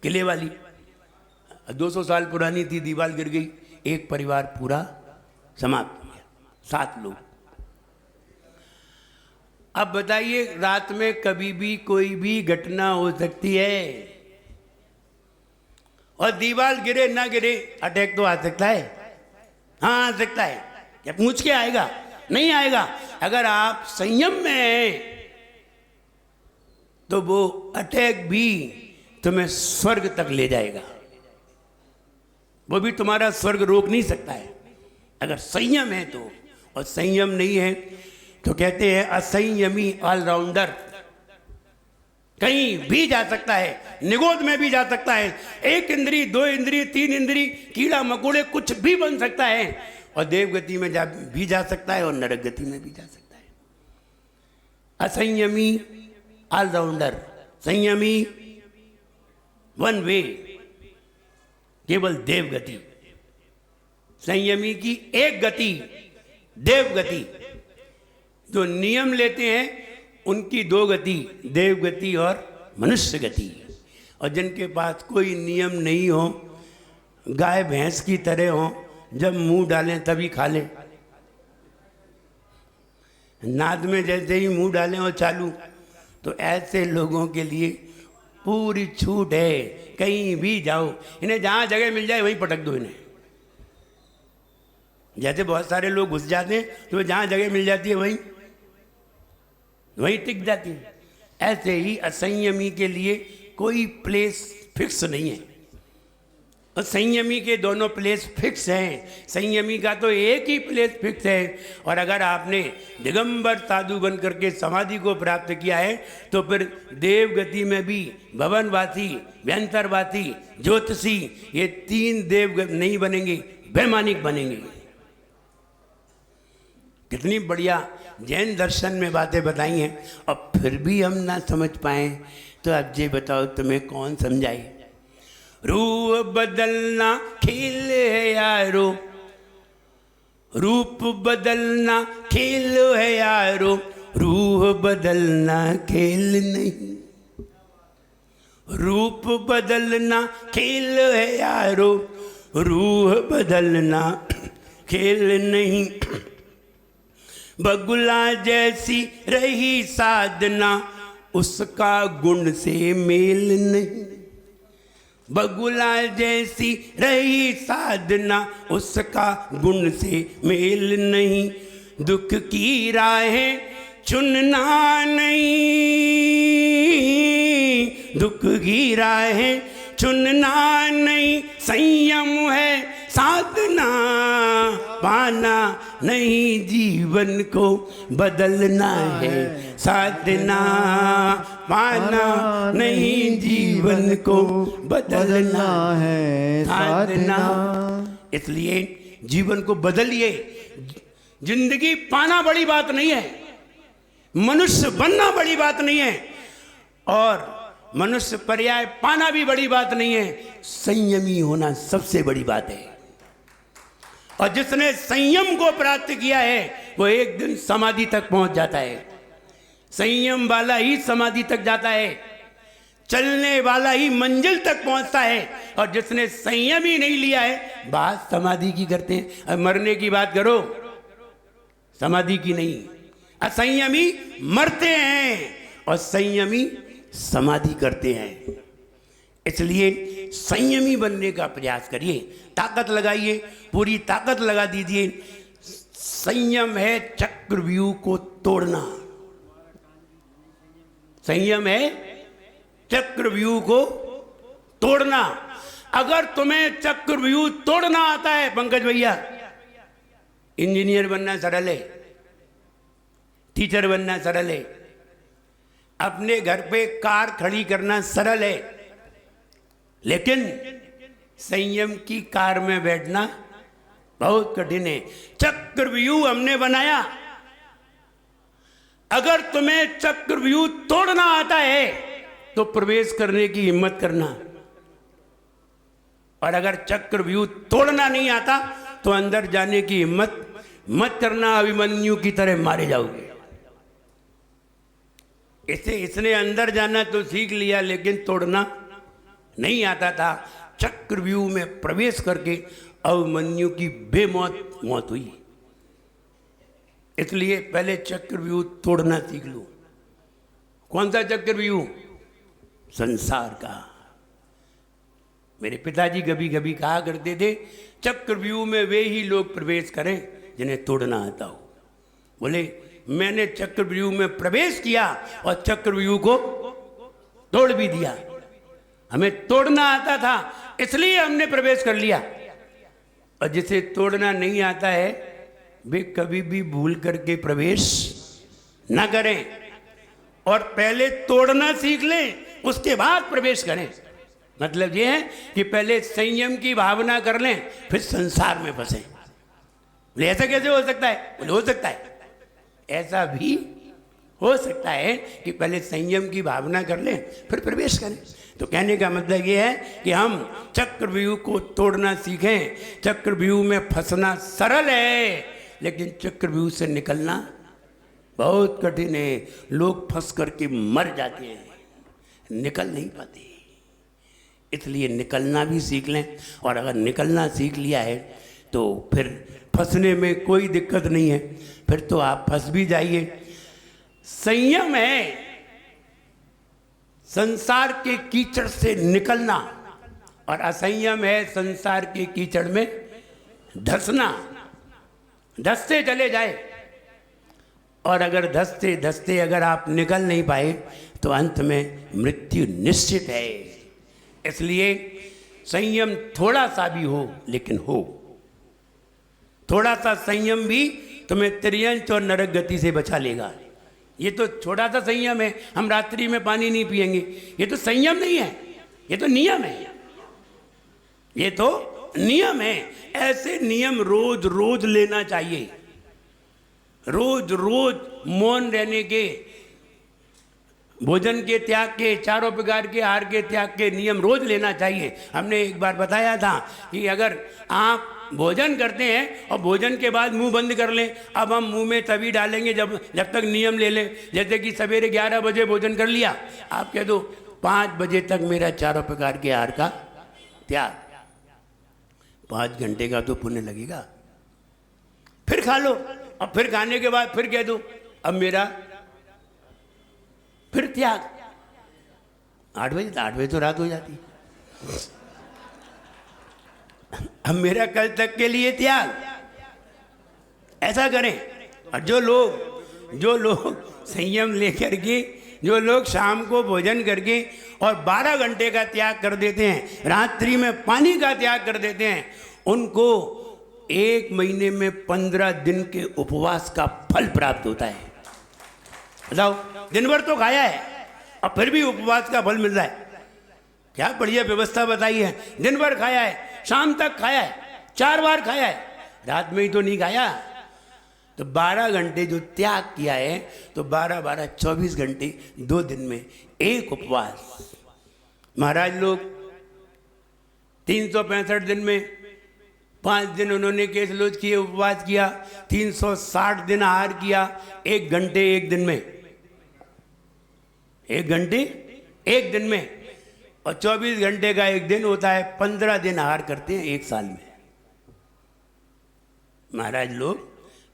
किले वाली 200 साल पुरानी थी, दीवार गिर गई, एक परिवार पूरा समाप्त हो गया, 7 लोग। अब बताइए, रात में कभी भी कोई भी घटना हो सकती है, और दीवार गिरे ना गिरे अटैक तो आ सकता है। हाँ आ सकता है, क्या पूछ के आएगा? नहीं आएगा। अगर आप संयम में हैं तो वो अटैक भी तुम्हें स्वर्ग तक ले जाएगा, वो भी तुम्हारा स्वर्ग रोक नहीं सकता है अगर संयम है तो। और संयम नहीं है तो कहते हैं असंयमी ऑलराउंडर, कहीं भी जा सकता है, निगोद में भी जा सकता है, 1 इंद्री 2 इंद्री 3 इंद्री, कीड़ा मकोड़े कुछ भी बन सकता है, और देवगति में भी जा सकता है और नरक गति में भी जा सकता है। असंयमी ऑलराउंडर, संयमी वन वे, केवल देवगति। संयमी की एक गति देवगति। जो नियम लेते हैं उनकी 2 गति, देवगति और मनुष्य गति। और जिनके पास कोई नियम नहीं हो, गाय भैंस की तरह हो, जब मुंह डालें तभी खा लें, नाद में जैसे ही मुंह डालें और चालू, तो ऐसे लोगों के लिए पूरी छूट है। कहीं भी जाओ, इन्हें जहाँ जगह मिल जाए वहीं पटक दो इन्हें। जैसे बहुत सारे लोग घुस जाते हैं तो जहाँ जगह मिल जाती है वहीं टिक जाती है। ऐसे ही असंयमी के लिए कोई प्लेस फिक्स नहीं है, और संयमी के दोनों प्लेस फिक्स हैं। संयमी का तो एक ही प्लेस फिक्स है, और अगर आपने दिगंबर साधु बन करके समाधि को प्राप्त किया है तो फिर देवगति में भी भवनवासी, व्यंतरवासी, ज्योतिषी, ये 3 देव नहीं बनेंगे, वैमानिक बनेंगे। कितनी बढ़िया जैन दर्शन में बातें बताई हैं, और फिर भी हम ना समझ पाए, तो अब ये बताओ तुम्हें कौन समझाए? रूप बदलना खेल है यारो, रूप बदलना खेल है यारो, रूह बदलना खेल नहीं। रूप बदलना खेल है यारो, रूह बदलना खेल नहीं। बगुला जैसी रही साधना, उसका गुण से मेल नहीं। बगुला जैसी रही साधना, उसका गुण से मेल नहीं। दुख की राहें चुनना नहीं, दुख की राहें चुनना नहीं। संयम है साधना, पाना नहीं जीवन को बदलना है, साधना पाना नहीं जीवन को बदलना है साधना। इसलिए जीवन को बदलिए। जिंदगी पाना बड़ी बात नहीं है, मनुष्य बनना बड़ी बात नहीं है, और मनुष्य पर्याय पाना भी बड़ी बात नहीं है। संयमी होना सबसे बड़ी बात है। और जिसने संयम को प्राप्त किया है वो एक दिन समाधि तक पहुंच जाता है। संयम वाला ही समाधि तक जाता है, चलने वाला ही मंजिल तक पहुंचता है। और जिसने संयम ही नहीं लिया है, बात समाधि की करते हैं। अब मरने की बात करो, समाधि की नहीं। असंयमी मरते हैं और संयमी समाधि करते हैं। इसलिए संयमी बनने का प्रयास करिए, ताकत लगाइए, पूरी ताकत लगा दीजिए। संयम है चक्रव्यूह को तोड़ना। संयम है चक्रव्यूह को तोड़ना। अगर तुम्हें चक्रव्यूह तोड़ना आता है पंकज भैया, इंजीनियर बनना सरल है, टीचर बनना सरल है, अपने घर पे कार खड़ी करना सरल है, लेकिन संयम की कार में बैठना बहुत कठिन है। चक्रव्यूह हमने बनाया। अगर तुम्हें चक्रव्यूह तोड़ना आता है तो प्रवेश करने की हिम्मत करना, और अगर चक्रव्यूह तोड़ना नहीं आता तो अंदर जाने की हिम्मत मत करना। अभिमन्यु की तरह मारे जाओगे। इसने अंदर जाना तो सीख लिया, लेकिन तोड़ना नहीं आता था। चक्रव्यूह में प्रवेश करके अभिमन्यु की बेमौत मौत हुई। इसलिए पहले चक्रव्यूह तोड़ना सीख लो। कौन सा चक्रव्यूह? संसार का। मेरे पिताजी कभी कभी कहा करते थे, चक्रव्यूह में वे ही लोग प्रवेश करें जिन्हें तोड़ना आता हो। बोले मैंने चक्रव्यूह में प्रवेश किया और चक्रव्यूह को तोड़ भी दिया। हमें तोड़ना आता था, इसलिए हमने प्रवेश कर लिया। और जिसे तोड़ना नहीं आता है वे कभी भी भूल करके प्रवेश ना करें, और पहले तोड़ना सीख लें, उसके बाद प्रवेश करें। मतलब ये है कि पहले संयम की भावना कर लें, फिर संसार में फंसें। बोले ऐसा कैसे हो सकता है? बोले हो सकता है, ऐसा भी हो सकता है कि पहले संयम की भावना कर लें फिर प्रवेश करें। तो कहने का मतलब ये है कि हम चक्रव्यूह को तोड़ना सीखें। चक्रव्यूह में फंसना सरल है, लेकिन चक्रव्यूह से निकलना बहुत कठिन है। लोग फंस करके मर जाते हैं, निकल नहीं पाते। इसलिए निकलना भी सीख लें, और अगर निकलना सीख लिया है तो फिर फंसने में कोई दिक्कत नहीं है, फिर तो आप फंस भी जाइए। संयम है संसार के कीचड़ से निकलना, और असंयम है संसार के कीचड़ में धंसना। धंसते चले जाए, और अगर धंसते धंसते अगर आप निकल नहीं पाए तो अंत में मृत्यु निश्चित है। इसलिए संयम थोड़ा सा भी हो, लेकिन हो। थोड़ा सा संयम भी तुम्हें त्रियंच और नरक गति से बचा लेगा। ये तो छोटा सा संयम है, हम रात्रि में पानी नहीं पिएंगे, ये तो संयम नहीं है, ये तो नियम है। ये तो नियम है। ऐसे नियम रोज रोज लेना चाहिए। रोज रोज मौन रहने के, भोजन के त्याग के, चारों प्रकार के आहार के त्याग के नियम रोज लेना चाहिए। हमने एक बार बताया था कि अगर आप भोजन करते हैं और भोजन के बाद मुंह बंद कर लें, अब हम मुंह में तभी डालेंगे जब तक नियम ले लें। जैसे कि सवेरे 11 बजे भोजन कर लिया, आप कह दो 5 बजे तक मेरा चारों प्रकार के आहार का त्याग। 5 घंटे का तो पुण्य लगेगा। फिर खा लो, और फिर खाने के बाद फिर कह दो अब मेरा फिर त्याग। 8 बजे तो रात हो जाती है। अब मेरा कल तक के लिए त्याग। ऐसा करें। और जो लोग संयम लेकर के, जो लोग शाम को भोजन करके और 12 घंटे का त्याग कर देते हैं, रात्रि में पानी का त्याग कर देते हैं, उनको एक महीने में 15 दिन के उपवास का फल प्राप्त होता है। बताओ, दिन भर तो खाया है और फिर भी उपवास का फल मिल रहा है। क्या बढ़िया व्यवस्था बताई है। दिन भर खाया है, शाम तक खाया है, 4 बार खाया है, रात में ही तो नहीं खाया। तो 12 घंटे जो त्याग किया है, तो 12-12 24 घंटे 2 दिन में एक उपवास। महाराज लोग 365 दिन में 5 दिन उन्होंने केसलोच किए, उपवास किया, 360 दिन आहार किया, 1 घंटे 1 दिन में, 1 घंटे 1 दिन में, और 24 घंटे का 1 दिन होता है। 15 दिन आहार करते हैं 1 साल में। महाराज लोग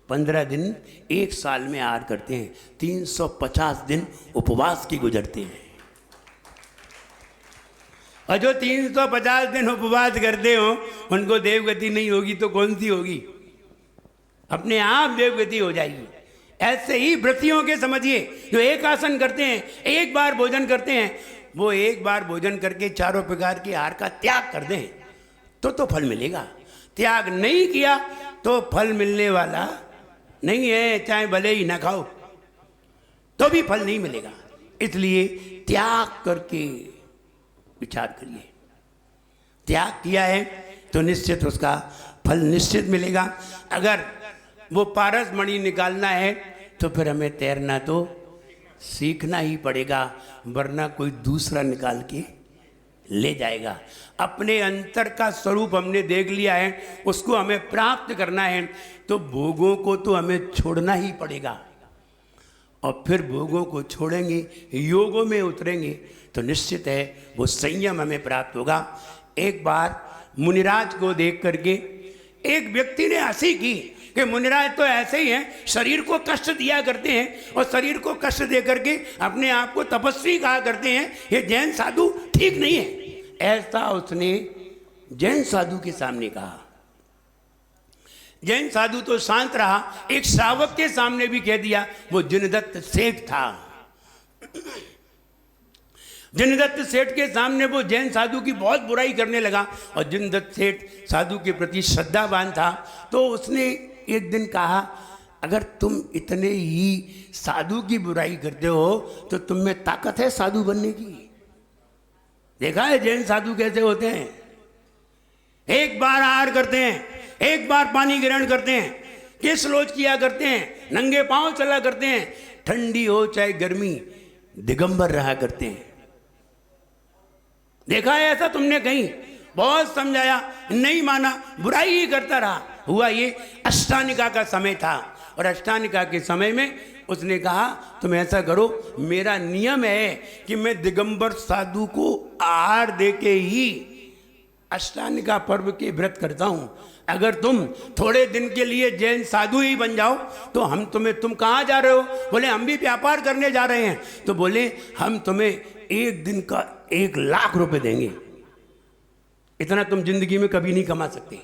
15 दिन 1 साल में आहार करते हैं, 350 दिन उपवास की गुजरते हैं। और जो 350 दिन उपवास करते हो उनको देवगति नहीं होगी तो कौन सी होगी? अपने आप देवगति हो जाएगी। ऐसे ही व्रतियों के समझिए, जो एक आसन करते हैं, एक बार भोजन करते हैं, वो एक बार भोजन करके चारों प्रकार के आहार का त्याग कर दें तो फल मिलेगा। त्याग नहीं किया तो फल मिलने वाला नहीं है, चाहे भले ही ना खाओ तो भी फल नहीं मिलेगा। इसलिए त्याग करके विचार करिए। त्याग किया है तो निश्चित उसका फल निश्चित मिलेगा। अगर वो पारस मणि निकालना है तो फिर हमें तैरना तो सीखना ही पड़ेगा, वरना कोई दूसरा निकाल के ले जाएगा। अपने अंतर का स्वरूप हमने देख लिया है, उसको हमें प्राप्त करना है तो भोगों को तो हमें छोड़ना ही पड़ेगा। और फिर भोगों को छोड़ेंगे, योगों में उतरेंगे तो निश्चित है वो संयम हमें प्राप्त होगा। एक बार मुनिराज को देख करके एक व्यक्ति ने हंसी की कि मुनिराज तो ऐसे ही हैं, शरीर को कष्ट दिया करते हैं और शरीर को कष्ट दे करके अपने आप को तपस्वी कहा करते हैं, ये जैन साधु ठीक नहीं है। ऐसा उसने जैन साधु के सामने कहा। जैन साधु तो शांत रहा, एक श्रावक के सामने भी कह दिया। वो जिनदत्त सेठ था। जिनदत्त सेठ के सामने वो जैन साधु की बहुत बुराई करने लगा और जिनदत्त सेठ साधु के प्रति श्रद्धावान था। तो उसने एक दिन कहा, अगर तुम इतने ही साधु की बुराई करते हो तो तुम में ताकत है साधु बनने की? देखा है जैन साधु कैसे होते हैं? एक बार आहार करते हैं, एक बार पानी ग्रहण करते हैं, केसलोच किया करते हैं, नंगे पांव चला करते हैं, ठंडी हो चाहे गर्मी दिगंबर रहा करते हैं। देखा है ऐसा तुमने कहीं? बहुत समझाया, नहीं माना, बुराई ही करता रहा। हुआ ये अष्टानिका का समय था और अष्टानिका के समय में उसने कहा, तुम ऐसा करो, मेरा नियम है कि मैं दिगंबर साधु को आहार देके ही अष्टानिका पर्व के व्रत करता हूं। अगर तुम थोड़े दिन के लिए जैन साधु ही बन जाओ तो हम तुम्हें, तुम कहाँ जा रहे हो? बोले हम भी व्यापार करने जा रहे हैं। तो बोले हम तुम्हें 1 दिन का 1 लाख रुपए देंगे। इतना तुम जिंदगी में कभी नहीं कमा सकते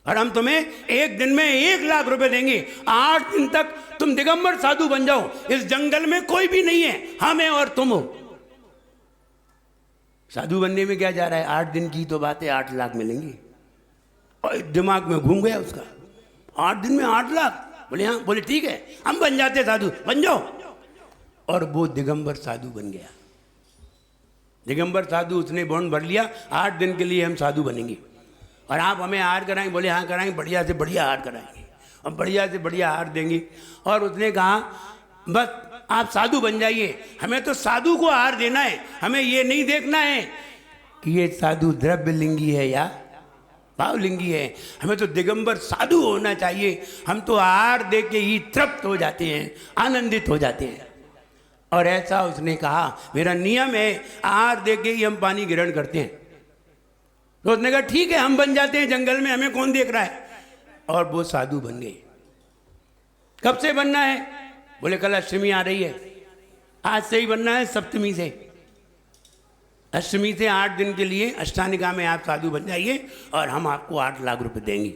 और हम तुम्हें 1 दिन में 1 लाख रुपए देंगे। 8 दिन तक तुम दिगंबर साधु बन जाओ। इस जंगल में कोई भी नहीं है, हम हैं और तुम हो। साधु बनने में क्या जा रहा है? 8 दिन की तो बात है, 8 लाख मिलेंगे। और दिमाग में घूम गया उसका, 8 दिन में 8 लाख। बोले हाँ। बोले ठीक है, हम बन जाते साधु, बन जाओ। और वो दिगंबर साधु बन गया। दिगंबर साधु उसने बॉन्ड भर लिया, 8 दिन के लिए हम साधु बनेंगे और आप हमें आहार कराएंगे। बोले हाँ कराएंगे, बढ़िया से बढ़िया आहार कराएंगे और बढ़िया से बढ़िया आहार देंगे। और उसने कहा बस आप साधु बन जाइए, हमें तो साधु को आहार देना है, हमें ये नहीं देखना है कि ये साधु द्रव्य लिंगी है या भावलिंगी है। हमें तो दिगंबर साधु होना चाहिए। हम तो आहार दे के ही तृप्त हो जाते हैं, आनंदित हो जाते हैं। और ऐसा उसने कहा, मेरा नियम है आहार दे के ही हम पानी ग्रहण करते हैं। तो उसने कहा ठीक है, हम बन जाते हैं जंगल में, हमें कौन देख रहा है। और वो साधु बन गए। कब से बनना है? बोले कल अष्टमी आ रही है, आज से ही बनना है, सप्तमी से। अष्टमी से 8 दिन के लिए अष्टानिका में आप साधु बन जाइए और हम आपको 8 लाख रुपए देंगे।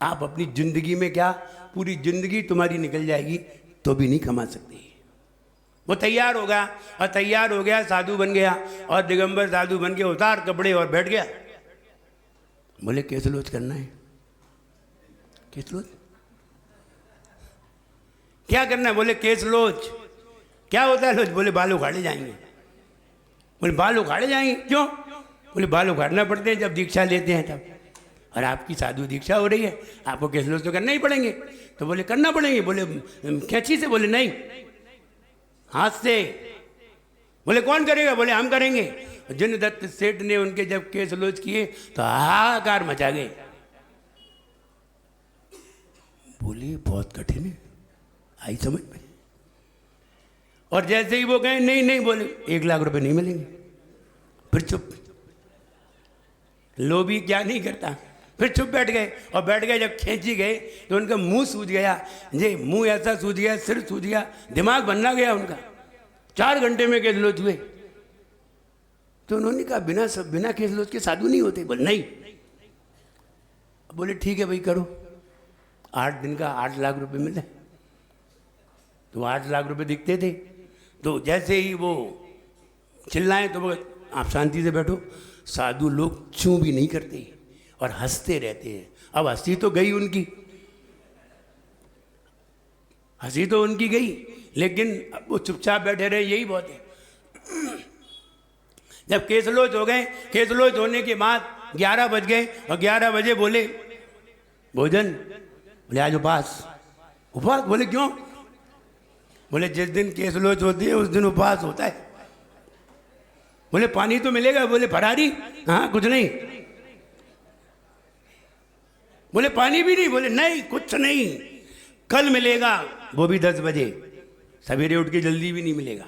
आप अपनी जिंदगी में क्या, पूरी जिंदगी तुम्हारी निकल जाएगी तो भी नहीं कमा सकते। वो तैयार हो गया और तैयार हो गया, साधु बन गया और दिगंबर साधु बन के उतार कपड़े और बैठ गया। बोले कैसे लोच करना है? केस लोच क्या करना है? बोले केस लोच। क्या होता है लोच? बोले बाल उखाड़े जाएंगे। बोले बाल उखाड़े जाएंगे क्यों? बोले बाल उखाड़ना पड़ते हैं जब दीक्षा लेते हैं तब, और आपकी साधु दीक्षा हो रही है, आपको केस लोच तो करना ही पड़ेंगे। तो बोले करना पड़ेंगे। बोले कैंची से? बोले नहीं, हाथ से। बोले कौन करेगा? बोले हम करेंगे। जिन दत्त सेठ ने उनके जब केस लोच किए तो हाहाकार मचा गए। बोले बहुत कठिन है, आई समझ में। और जैसे ही वो गए, नहीं नहीं, बोले 1 लाख रुपए नहीं मिलेंगे। फिर चुप। लोभी क्या नहीं करता। फिर चुप बैठ गए, और बैठ गए जब खींची गए तो उनका मुंह सूज गया। ये मुंह ऐसा सूज गया, सिर सूज गया, दिमाग बनना गया उनका। 4 घंटे में केस लोच हुए। तो उन्होंने कहा बिना केस लोच के साधु नहीं होते। बोले नहीं। बोले ठीक है भाई करो। 8 दिन का 8 लाख रुपए मिले। तो 8 लाख रुपए दिखते थे। तो जैसे ही वो चिल्लाएं तो वो आप शांति से बैठो। साधु लोग चूं भी नहीं करते और हंसते रहते हैं। अब हंसी तो गई उनकी, हंसी तो उनकी गई, लेकिन अब वो चुपचाप बैठे रहे, यही बहुत है। जब केस लोच हो गए, केस लोच होने के बाद 11 बज गए, और 11 बजे बोले भोजन। बोले आज उपवास। उपवास? बोले क्यों? बोले जिस दिन केस लोच होती है उस दिन उपवास होता है। बोले पानी तो मिलेगा? बोले फरारी। हाँ कुछ नहीं। बोले पानी भी नहीं? बोले नहीं कुछ नहीं, कल मिलेगा, वो भी 10 बजे, सवेरे उठ के जल्दी भी नहीं मिलेगा।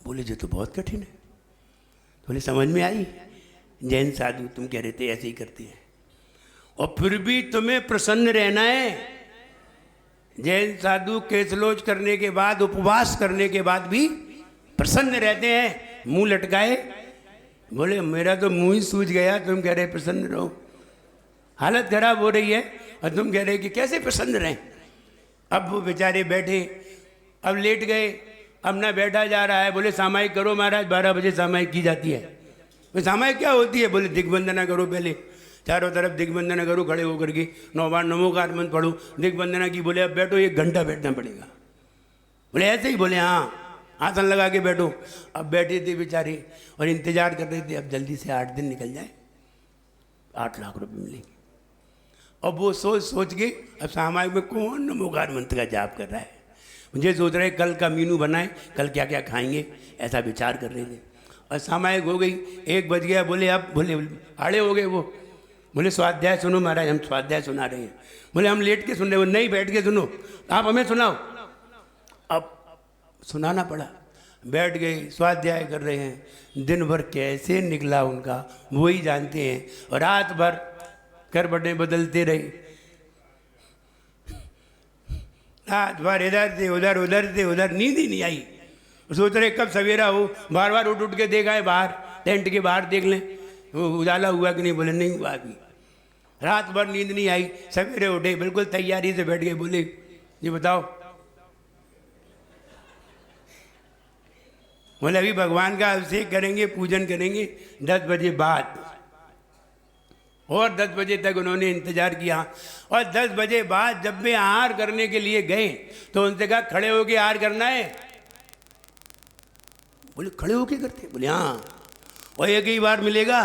बोले जो तो बहुत कठिन है। बोले समझ में आई? जैन साधु तुम कह रहे थे ऐसे ही करते हैं, और फिर भी तुम्हें प्रसन्न रहना है। जैन साधु केसलोच करने के बाद, उपवास करने के बाद भी प्रसन्न रहते हैं, मुंह लटकाए। बोले मेरा तो मुंह ही सूज गया, तुम कह रहे प्रसन्न रहो। हालत खराब हो रही है और तुम कह रहे कि कैसे प्रसन्न रहें। अब वो बेचारे बैठे, अब लेट गए, अब ना बैठा जा रहा है। बोले सामायिक करो महाराज, 12 बजे सामायिक की जाती है। बोले सामायिक क्या होती है? बोले दिग्बंधना करो, पहले चारों तरफ दिग्बंधना करो, खड़े होकर के 9 बार नमोकार मंत्र पढ़ो, दिग्बंधना की। बोले अब बैठो, 1 घंटा बैठना पड़ेगा। बोले ऐसे ही? बोले हाँ, आसन लगा के बैठो। अब बैठे थे बेचारे और इंतजार कर रहे थे, अब जल्दी से 8 दिन निकल जाए, 8 लाख रुपए मिलेंगे। अब वो सोच के अब सामायिक में कौन नमोकार मंत्र का जाप कर रहा है। मुझे सोच रहे कल का मीनू बनाए, कल क्या क्या खाएंगे, ऐसा विचार कर रहे थे। और सामायिक हो गई, 1 बज गया। बोले अब, बोले आड़े हो गए वो। बोले स्वाध्याय सुनो महाराज, हम स्वाध्याय सुना रहे हैं। बोले हम लेट के सुन रहे हो। नहीं, बैठ के सुनो, आप हमें सुनाओ। अब सुनाना पड़ा, बैठ गए, स्वाध्याय कर रहे हैं। दिन भर कैसे निकला उनका वो ही जानते हैं, और रात भर करवटें बदलते रहे। रात भर इधर से उधर, उधर से उधर, नींद ही नहीं आई। सोच रहे कब सवेरा हो, बार बार उठ के देखा है बाहर, टेंट के बाहर देख लें वो उजाला हुआ कि नहीं। बोले नहीं हुआ अभी। रात भर नींद नहीं आई, सवेरे उठे, बिल्कुल तैयारी से बैठ गए। बोले ये बताओ। बोले अभी भगवान का अभिषेक करेंगे, पूजन करेंगे 10 बजे बाद। और 10 बजे तक उन्होंने इंतजार किया, और 10 बजे बाद जब वे आहार करने के लिए गए तो उनसे कहा खड़े होके आहार करना है। बोले खड़े होके करते? बोले हाँ, और 1 ही बार मिलेगा,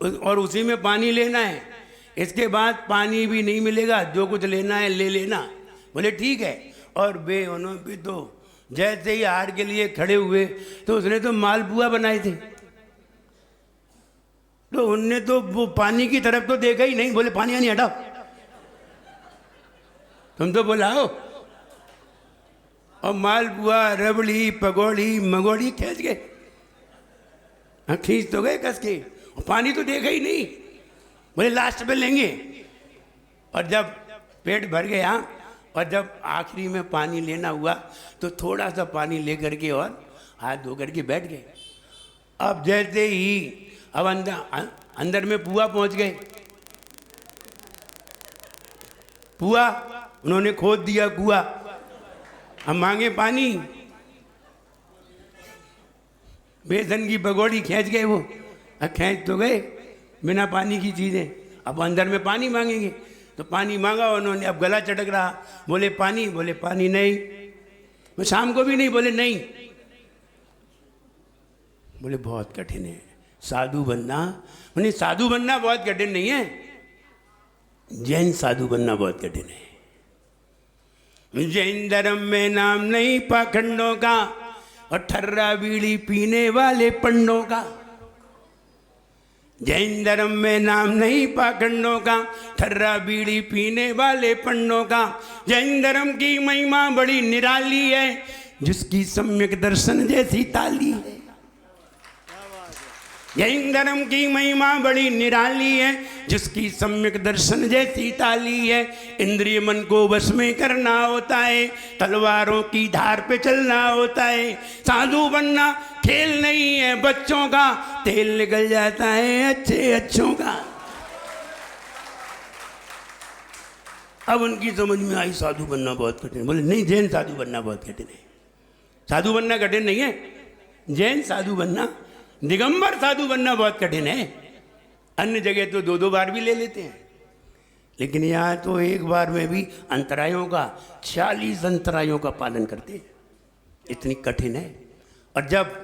और उसी में पानी लेना है, इसके बाद पानी भी नहीं मिलेगा, जो कुछ लेना है ले लेना। बोले ठीक है। और वे उन्होंने तो जैसे ही आहार के लिए खड़े हुए तो उसने तो मालपुआ बनाए थे, तो उनने तो वो पानी की तरफ तो देखा ही नहीं। बोले पानी नहीं हटाओ, तुम तो बुलाओ। और मालपुआ, रबड़ी, पकौड़ी, मगोड़ी खींच गए, खींच तो गए कस के, और पानी तो देखा ही नहीं। बोले लास्ट में लेंगे। और जब पेट भर गया और जब आखिरी में पानी लेना हुआ तो थोड़ा सा पानी लेकर के और हाथ धो करके बैठ गए। अब जैसे ही अब अंदर में पुआ पहुंच गए। पुआ उन्होंने खोद दिया कुआ, हम मांगे पानी। बेसन की पकौड़ी खींच गए वो, खींच तो गए बिना पानी की चीज़ें। अब अंदर में पानी मांगेंगे, तो पानी मांगा उन्होंने, अब गला चटक रहा, बोले पानी नहीं, मैं शाम को भी नहीं, बोले नहीं, बोले बहुत कठिन है साधु बनना। मैंने साधु बनना बहुत कठिन नहीं है, जैन साधु बनना बहुत कठिन है। जैन धर्म में नाम नहीं पाखंडों का, और ठर्रा बीड़ी पीने वाले पंडों का। जैन धर्म में नाम नहीं पाखंडों का, ठर्रा बीड़ी पीने वाले पंडों का। जैन धर्म की महिमा बड़ी निराली है, जिसकी सम्यक दर्शन जैसी ताली है। जैन धर्म की महिमा बड़ी निराली है, जिसकी सम्यक दर्शन जैसी ताली है। इंद्रिय मन को वश में करना होता है, तलवारों की धार पे चलना होता है। साधु बनना खेल नहीं है बच्चों का, तेल निकल जाता है अच्छे अच्छों का। अब उनकी समझ में आई साधु बनना बहुत कठिन है। बोले नहीं, जैन साधु बनना बहुत कठिन है। साधु बनना कठिन नहीं है, जैन साधु बनना, दिगंबर साधु बनना बहुत कठिन है। अन्य जगह तो 2-2 बार भी ले लेते हैं, लेकिन यहाँ तो एक बार में भी अंतरायों का 40 अंतरायों का पालन करते हैं, इतनी कठिन है। और जब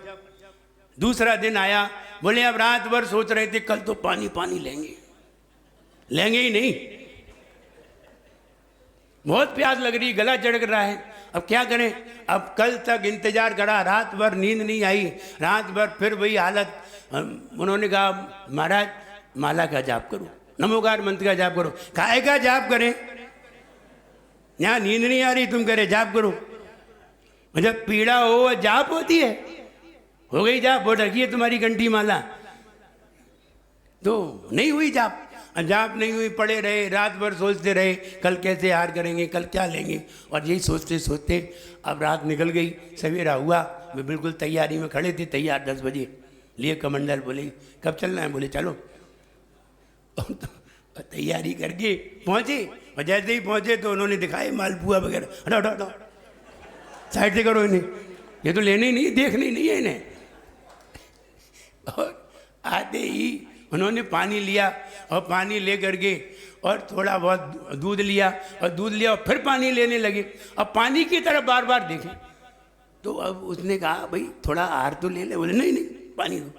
दूसरा दिन आया, बोले अब रात भर सोच रहे थे कल तो पानी लेंगे ही नहीं, बहुत प्यास लग रही, गला चढ़क रहा है, अब क्या करें। अब कल तक इंतजार करा, रात भर नींद नहीं आई, रात भर फिर वही हालत। उन्होंने कहा महाराज माला का जाप करो, नमोकार मंत्र का जाप करो। काहे का जाप करें, यहाँ नींद नहीं आ रही, तुम करे जाप करो। जब पीड़ा हो जाप होती है, हो गई जाप, हो रखी है तुम्हारी घंटी माला, तो नहीं हुई जाप। जाप नहीं हुई, पड़े रहे, रात भर सोचते रहे कल कैसे हार करेंगे, कल क्या लेंगे। और यही सोचते सोचते अब रात निकल गई, सवेरा हुआ, वे बिल्कुल तैयारी में खड़े थे, तैयार 10 बजे लिए कमंडल। बोले कब चलना है, बोले चलो। तैयारी करके पहुँचे, और जैसे ही पहुँचे तो उन्होंने दिखाए मालपुआ वगैरह। हटो साइड से करो, इन्हें ये तो लेने ही नहीं, देखने ही नहीं है इन्हें। और आते ही उन्होंने पानी लिया, और पानी ले करके और थोड़ा बहुत दूध लिया, और फिर पानी लेने लगे। अब पानी की तरफ बार बार देखे, तो अब उसने कहा भाई थोड़ा आहार तो ले ले। बोले नहीं पानी दो।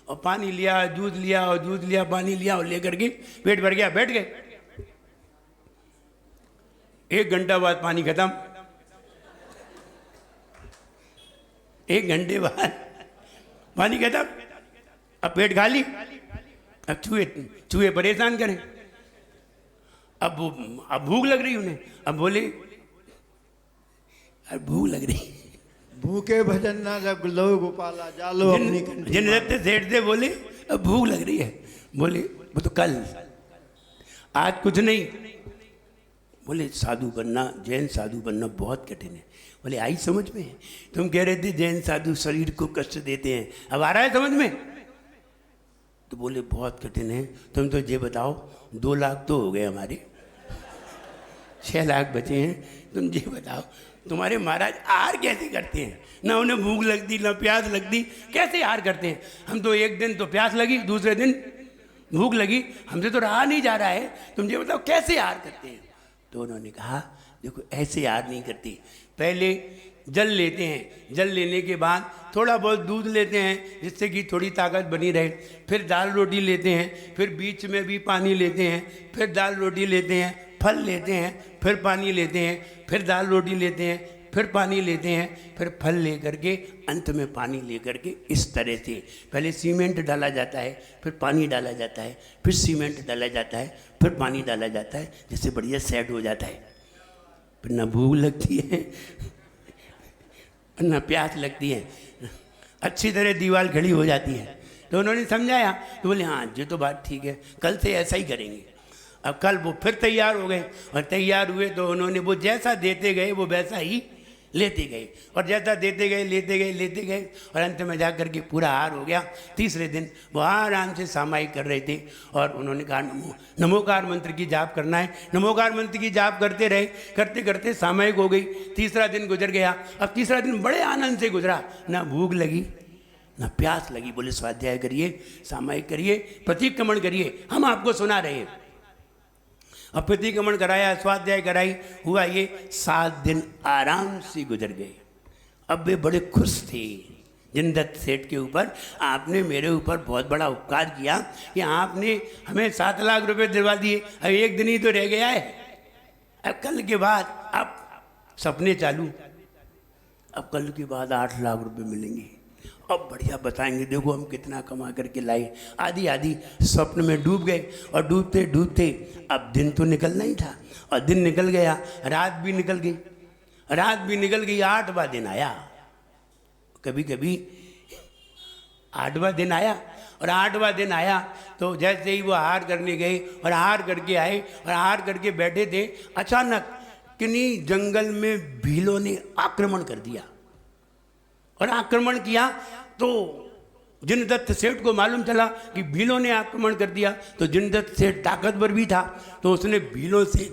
और पानी लिया, दूध लिया, पानी लिया, और ले करके पेट भर गया, बैठ गए। 1 घंटा बाद पानी खत्म, 1 घंटे बाद पानी खत्म, अब पेट खाली। अब चूहे परेशान करें। अब भूख लग रही उन्हें, अब बोले अब भूख लग रही, भूखे भजन ना लो गोपाला जालो अपनी कंठी। जिन रहते सेठ से बोले अब भूख लग रही है, बोले वो तो कल, आज कुछ नहीं। बोले साधु बनना, जैन साधु बनना बहुत कठिन है। बोले आई समझ में, तुम कह रहे थे जैन साधु शरीर को कष्ट देते हैं, अब आ रहा है समझ में। तो बोले बहुत कठिन है, तुम तो ये बताओ 2 लाख तो हो गए हमारे, 6 लाख बचे हैं, तुम ये बताओ तुम्हारे महाराज आहार कैसे करते हैं, ना उन्हें भूख लगती ना प्यास लगती, कैसे आहार करते हैं। हम तो एक दिन तो प्यास लगी, दूसरे दिन भूख लगी, हमसे तो रहा नहीं जा रहा है, तुम ये बताओ कैसे आहार करते हैं। तो उन्होंने कहा देखो ऐसे आहार नहीं करती, पहले जल लेते हैं, जल लेने के बाद थोड़ा बहुत दूध लेते हैं जिससे कि थोड़ी ताकत बनी रहे, फिर दाल रोटी लेते हैं, फिर बीच में भी पानी लेते हैं, फिर दाल रोटी लेते हैं, फल लेते हैं, फिर पानी लेते हैं, फिर दाल रोटी लेते हैं, फिर पानी लेते हैं, फिर फल ले करके अंत में पानी ले करके इस तरह से पहले सीमेंट डाला जाता है, फिर पानी डाला जाता है, फिर सीमेंट डाला जाता है, फिर पानी डाला जाता है, जिससे बढ़िया सेट हो जाता है। फिर ना भूख लगती है ना प्यास लगती है, अच्छी तरह दीवार खड़ी हो जाती है। तो उन्होंने समझाया, तो बोले हाँ ये तो बात ठीक है, कल से ऐसा ही करेंगे। अब कल वो फिर तैयार हो गए, और तैयार हुए तो उन्होंने वो जैसा देते गए वो वैसा ही लेते गए, और जैसा देते गए लेते गए, और अंत में जा करके पूरा हार हो गया। तीसरे दिन वो आराम से सामायिक कर रहे थे, और उन्होंने कहा नमोकार मंत्र की जाप करना है। नमोकार मंत्र की जाप करते रहे, करते करते सामायिक हो गई। तीसरा दिन गुजर गया। अब तीसरा दिन बड़े आनंद से गुजरा, ना भूख लगी ना प्यास लगी। बोले स्वाध्याय करिए, सामायिक करिए, प्रतीक्रमण करिए, हम आपको सुना रहे हैं। अब प्रतिक्रमण कराया, स्वाध्याय कराई, हुआ ये 7 दिन आराम से गुजर गए। अब वे बड़े खुश थे जिनदत्त सेठ के ऊपर। आपने मेरे ऊपर बहुत बड़ा उपकार किया कि आपने हमें 7 लाख रुपए दिलवा दिए। अब 1 दिन ही तो रह गया है, अब कल के बाद अब सपने चालू। अब कल के बाद 8 लाख रुपए मिलेंगे। अब बढ़िया बताएंगे, देखो हम कितना कमा करके लाए। आधी आधी स्वप्न में डूब गए और डूबते डूबते अब दिन तो निकलना ही था और दिन निकल गया, रात भी निकल गई, रात भी निकल गई। 8वां दिन आया। कभी कभी 8वां दिन आया और 8वां दिन आया तो जैसे ही वो आहार करने गए और आहार करके आए और आहार करके बैठे थे, अचानक किन्हीं जंगल में भीलों ने आक्रमण कर दिया। और आक्रमण किया तो जिनदत्त सेठ को मालूम चला कि भीलों ने आक्रमण कर दिया। तो जिनदत्त सेठ ताकतवर भी था, तो उसने भीलों से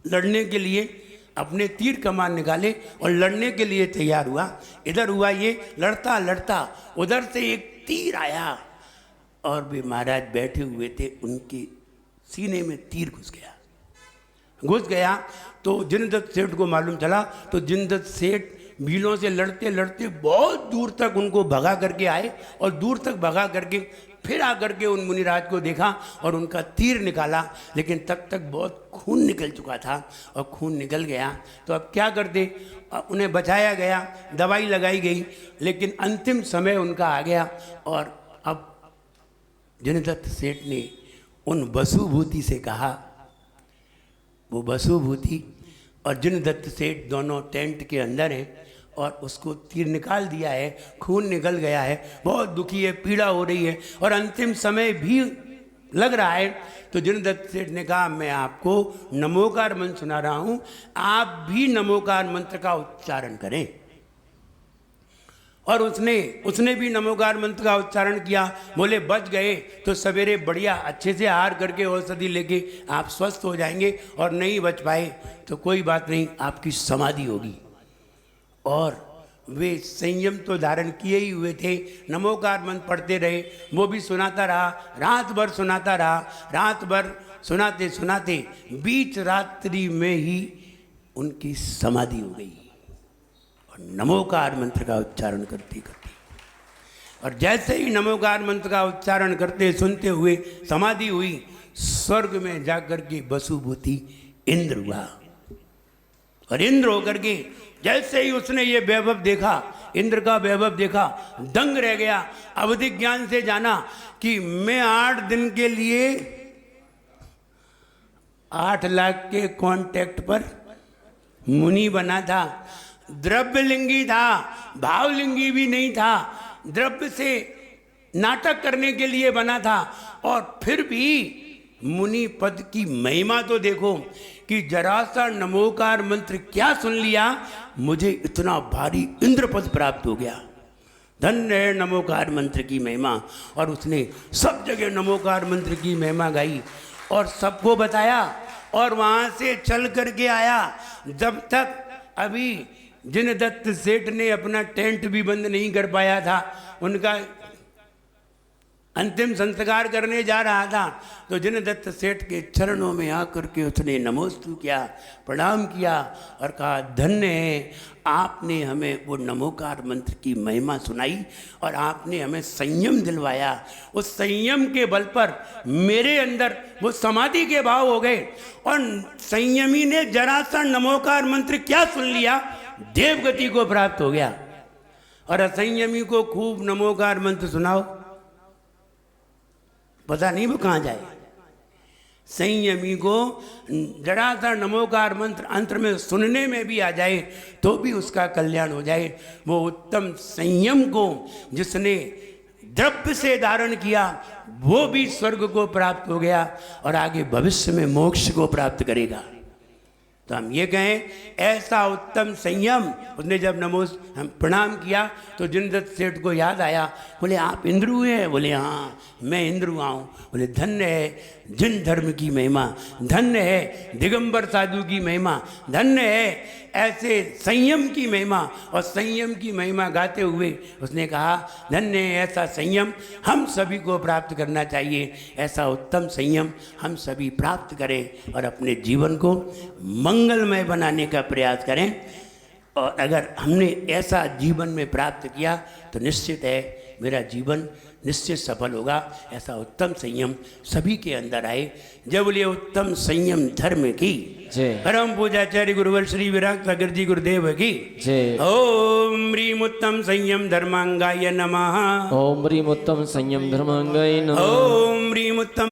लड़ने के लिए अपने तीर कमान निकाले और लड़ने के लिए तैयार हुआ। इधर हुआ ये, लड़ता लड़ता उधर से एक तीर आया और वे महाराज बैठे हुए थे, उनके सीने में तीर घुस गया। तो जिनदत्त सेठ को मालूम चला। तो जिनदत्त सेठ भीलों से लड़ते लड़ते बहुत दूर तक उनको भगा करके आए और दूर तक भगा करके फिर आकर के उन मुनिराज को देखा और उनका तीर निकाला, लेकिन तब तक बहुत खून निकल चुका था और खून निकल गया। तो अब क्या करते, उन्हें बचाया गया, दवाई लगाई गई, लेकिन अंतिम समय उनका आ गया। और अब जिनदत्त सेठ ने उन वसुभूति से कहा, वो वसुभूति और जिनदत्त सेठ दोनों टेंट के अंदर हैं और उसको तीर निकाल दिया है, खून निकल गया है, बहुत दुखी है, पीड़ा हो रही है और अंतिम समय भी लग रहा है। तो जिनदत्त सेठ ने कहा, मैं आपको नमोकार मंत्र सुना रहा हूँ, आप भी नमोकार मंत्र का उच्चारण करें। और उसने भी नमोकार मंत्र का उच्चारण किया। बोले बच गए तो सवेरे बढ़िया अच्छे से आहार करके औषधि लेके आप स्वस्थ हो जाएंगे, और नहीं बच पाए तो कोई बात नहीं, आपकी समाधि होगी। और वे संयम तो धारण किए ही हुए थे, नमोकार मंत्र पढ़ते रहे, वो भी सुनाता रहा, रात भर सुनाता रहा। रात भर सुनाते सुनाते बीच रात्रि में ही उनकी समाधि हो गई और नमोकार मंत्र का उच्चारण करते करते, और जैसे ही नमोकार मंत्र का उच्चारण करते सुनते हुए समाधि हुई, स्वर्ग में जाकर के वसुभूति इंद्र हुआ। और इंद्र होकर के जैसे ही उसने ये वैभव देखा, इंद्र का वैभव देखा, दंग रह गया। अवधि ज्ञान से जाना कि मैं 8 दिन के लिए 8 लाख के कॉन्ट्रैक्ट पर मुनि बना था। द्रव्यलिंगी था, भावलिंगी भी नहीं था, द्रव्य से नाटक करने के लिए बना था। और फिर भी मुनि पद की महिमा तो देखो कि जरा सा नमोकार मंत्र क्या सुन लिया, मुझे इतना भारी इंद्र पद प्राप्त हो गया। धन्य है नमोकार मंत्र की महिमा। और उसने सब जगह नमोकार मंत्र की महिमा गाई और सबको बताया और वहाँ से चल करके आया। जब तक अभी जिनदत्त सेठ ने अपना टेंट भी बंद नहीं कर पाया था, उनका अंतिम संस्कार करने जा रहा था, तो जिनदत्त सेठ के चरणों में आकर के उसने नमोस्तु किया, प्रणाम किया और कहा, धन्य है आपने हमें वो नमोकार मंत्र की महिमा सुनाई और आपने हमें संयम दिलवाया। उस संयम के बल पर मेरे अंदर वो समाधि के भाव हो गए और संयमी ने जरा सा नमोकार मंत्र क्या सुन लिया, देवगति को प्राप्त हो गया। और असंयमी को खूब नमोकार मंत्र सुनाओ, पता नहीं वो कहाँ जाए। संयमी को जरा सा नमोकार मंत्र अंतर में सुनने में भी आ जाए तो भी उसका कल्याण हो जाए। वो उत्तम संयम को जिसने द्रव्य से धारण किया वो भी स्वर्ग को प्राप्त हो गया और आगे भविष्य में मोक्ष को प्राप्त करेगा। तो हम ये कहें ऐसा उत्तम संयम। उसने जब हम प्रणाम किया तो जिनदत्त सेठ को याद आया, बोले आप इंद्र हुए हैं? बोले हाँ मैं इंद्र हुआ हूँ। बोले धन्य है जिन धर्म की महिमा, धन्य है दिगंबर साधु की महिमा, धन्य है ऐसे संयम की महिमा और संयम की महिमा गाते हुए उसने कहा, धन्य है ऐसा संयम, हम सभी को प्राप्त करना चाहिए। ऐसा उत्तम संयम हम सभी प्राप्त करें और अपने जीवन को मंगलमय बनाने का प्रयास करें। और अगर हमने ऐसा जीवन में प्राप्त किया तो निश्चित है मेरा जीवन निश्चित सफल होगा। ऐसा उत्तम संयम सभी के अंदर आए। जब बोलिए उत्तम संयम धर्म की जय। परम पूजाचार्य गुरुवर श्री विराट सागर जी गुरुदेव की जय। ओम ह्रीम उत्तम संयम धर्मांगाय नमः। ओम ह्रीम उत्तम संयम धर्मांगाय नमः। ओम ह्रीम उत्तम